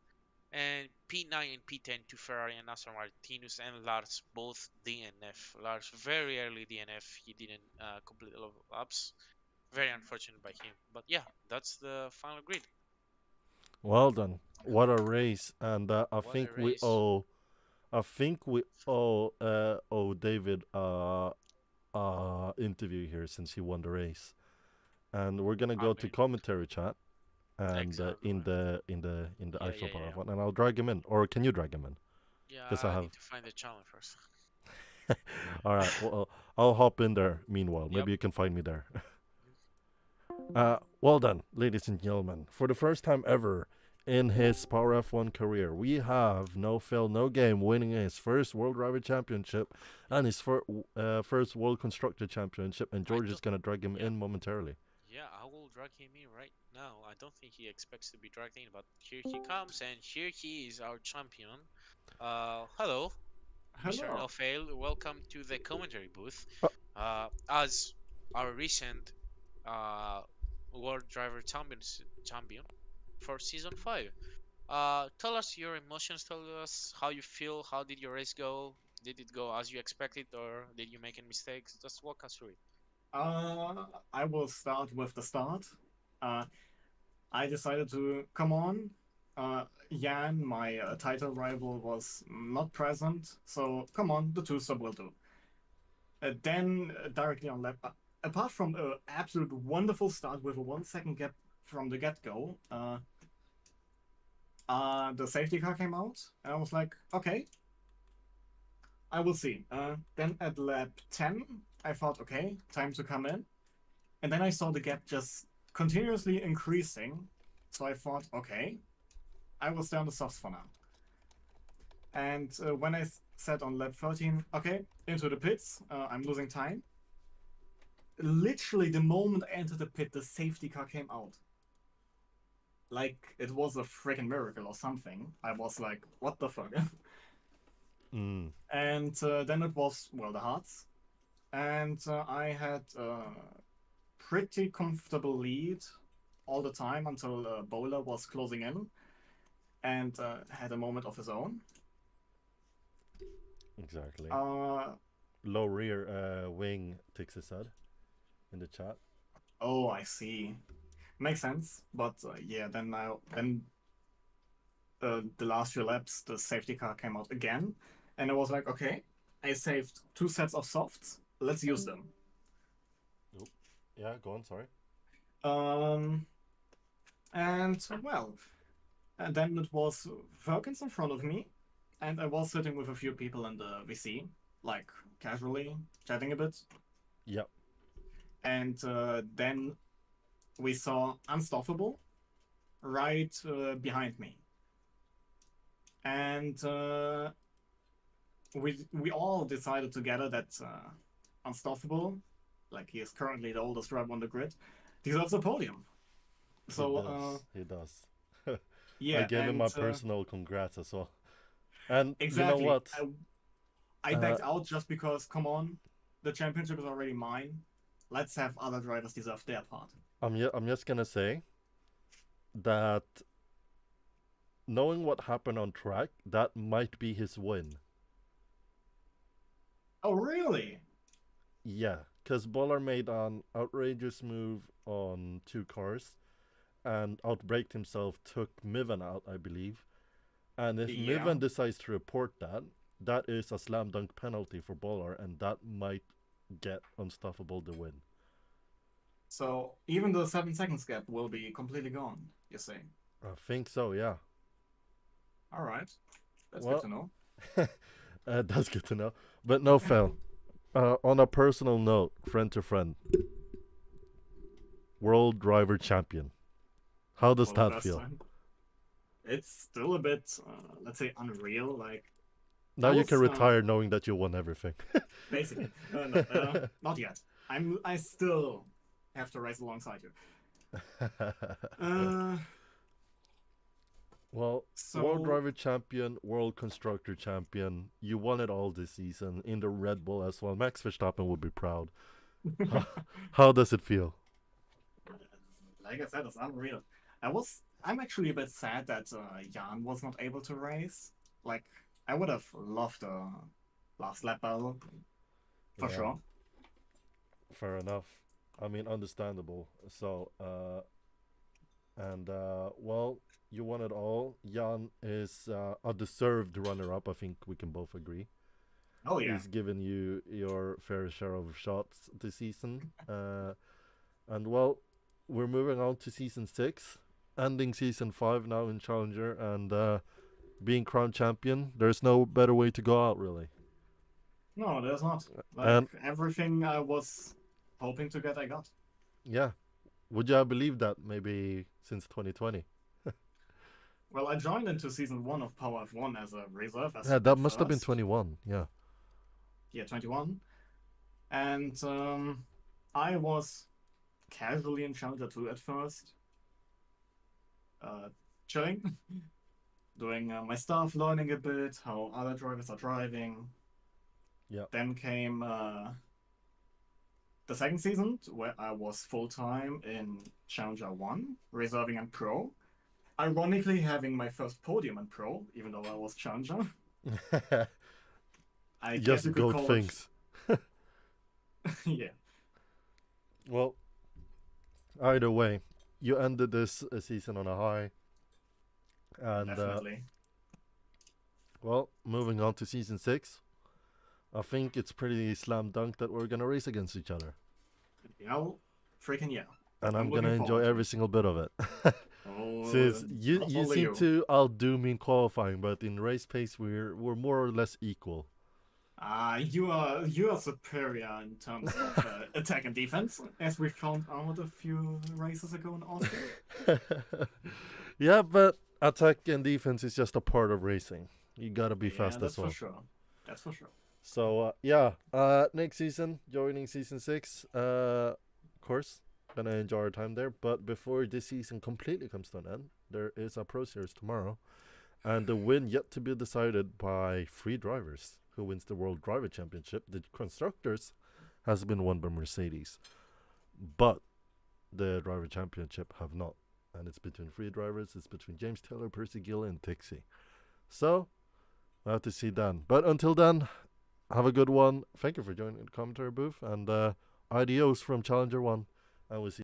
And P9 and P10 to Ferrari and Aston Martinus and Lars, both DNF. Lars, very early DNF. He didn't complete a lot of laps. Very unfortunate by him. But yeah, that's the final grid. Well done. What a race. And I What a think we race. owe owe David interview here since he won the race. And we're gonna I go to mean, commentary chat and exactly. in the Yeah, actual yeah, power yeah. one, and I'll drag him in. Or can you drag him in? Yeah, Because I I have. need to find the channel first. All right. Well, I'll hop in there. Meanwhile, Yep. maybe you can find me there. Well done, ladies and gentlemen. For the first time ever in his PowerF1 career, we have no fail, no game, winning his first World Driver Championship and his first World Constructor Championship. And I George is don't. gonna drag him Yeah, in momentarily. yeah, I will drag him in right now. I don't think he expects to be dragged in, but here he comes, and here he is, our champion. Hello, Mr. Hello. No Fail. Welcome to the commentary booth. Uh, As our recent uh, World Driver champion for season 5. Tell us your emotions. Tell us how you feel. How did your race go? Did it go as you expected, or did you make any mistakes? Just walk us through it. I will start with the start. Uh, I decided to come on. Jan, my title rival, was not present, so come on, the two-stop will do. Then directly on lap, apart from an absolute wonderful start with a 1 second gap from the get-go, the safety car came out, and I was like, okay, I will see. Then at lap 10, I thought, okay, time to come in. And then I saw the gap just continuously increasing. So I thought, okay, I will stay on the softs for now. And when I said on lap 13, okay, into the pits, I'm losing time. Literally, the moment I entered the pit, the safety car came out. Like it was a freaking miracle or something. I was like, what the fuck? mm. And then it was, well, the hearts. And I had a pretty comfortable lead all the time until Bowler was closing in and had a moment of his own. Exactly. Uh, Low rear wing takes his head in the chat. oh, I see. Makes sense. But yeah, then the last few laps, the safety car came out again. And I was like, okay, I saved 2 sets of softs. Let's use them. Oop. Yeah, go on, sorry. And well, and then it was Verkens in front of me, and I was sitting with a few people in the VC, like casually chatting a bit. Yep. And then we saw Unstoppable right behind me, and we all decided together that Unstoppable, like he is currently the oldest driver on the grid, deserves a podium. So He does. yeah, I gave him and my personal congrats as well. And exactly. you know what? I backed out just because, come on, the championship is already mine. Let's have other drivers deserve their part. I'm just gonna say that knowing what happened on track, that might be his win. Oh, really? Yeah, because Boller made an outrageous move on 2 cars and outbraked himself, took Mivan out, I believe. And if Yeah. Mivan decides to report that, that is a slam dunk penalty for Boller, and that might get unstoppable the win. So even the 7 seconds gap will be completely gone, you're saying? I think so, yeah. All right. That's Well, good to know. that's good to know. But no, Phil. On a personal note, friend to friend, world driver champion. How does For the that first feel? time. It's still a bit, let's say, unreal. Like, Now I you was, can retire knowing that you won everything. basically. No, not yet. I still have to race alongside you. Well, world So driver champion, world constructor champion. You won it all this season in the Red Bull as well. Max Verstappen would be proud. How does it feel? like I said, it's unreal. I'm actually a bit sad that Jan was not able to race. Like, I would have loved a last lap battle for Yeah, sure. fair enough. I mean, understandable. So, well, you won it all. Jan is a deserved runner-up. I think we can both agree. Oh yeah, He's given you your fair share of shots this season. And well, we're moving on to season 6, ending season 5 now in Challenger, and being crowned champion. There's no better way to go out, really. no, there's not. Like And everything I was hoping to get, I got. yeah, would you have believed that maybe since 2020? Well, I joined into season 1 of PowerF1 as a reserve. Yeah, that must have been 21. Yeah. Yeah, 21. And I was casually in Challenger 2 at first, chilling, doing my stuff, learning a bit how other drivers are driving. Yeah. Then came the second season, where I was full-time in Challenger 1, reserving and pro. Ironically, having my first podium in pro, even though I was Challenger. I guess you Just could goat call things. it. Yeah. Well, either way, you ended this season on a high. And Definitely. well, moving on to season 6, I think it's pretty slam dunk that we're gonna race against each other, You know, freaking yeah. and I'm I'm gonna looking enjoy forward to every it. single bit of it. Oh, Since you not you only seem you. to outdo me in qualifying, but in race pace we're more or less equal. You are superior in terms of attack and defense, as we found out a few races ago in Austin. Yeah, but attack and defense is just a part of racing. You gotta be Yeah, fast that's as well. for sure. That's for sure. So yeah, next season joining season 6. Of course, gonna enjoy our time there. But before this season completely comes to an end, there is a Pro Series tomorrow, and the win yet to be decided by 3 drivers. Who wins the World Driver Championship? The constructors has been won by Mercedes, but the Driver Championship have not, and it's between 3 drivers. It's between James Taylor, Percy Gill, and Tixie. So we'll have to see then. But until then, have a good one. Thank you for joining the commentary booth, and adios from Challenger 1, and we'll see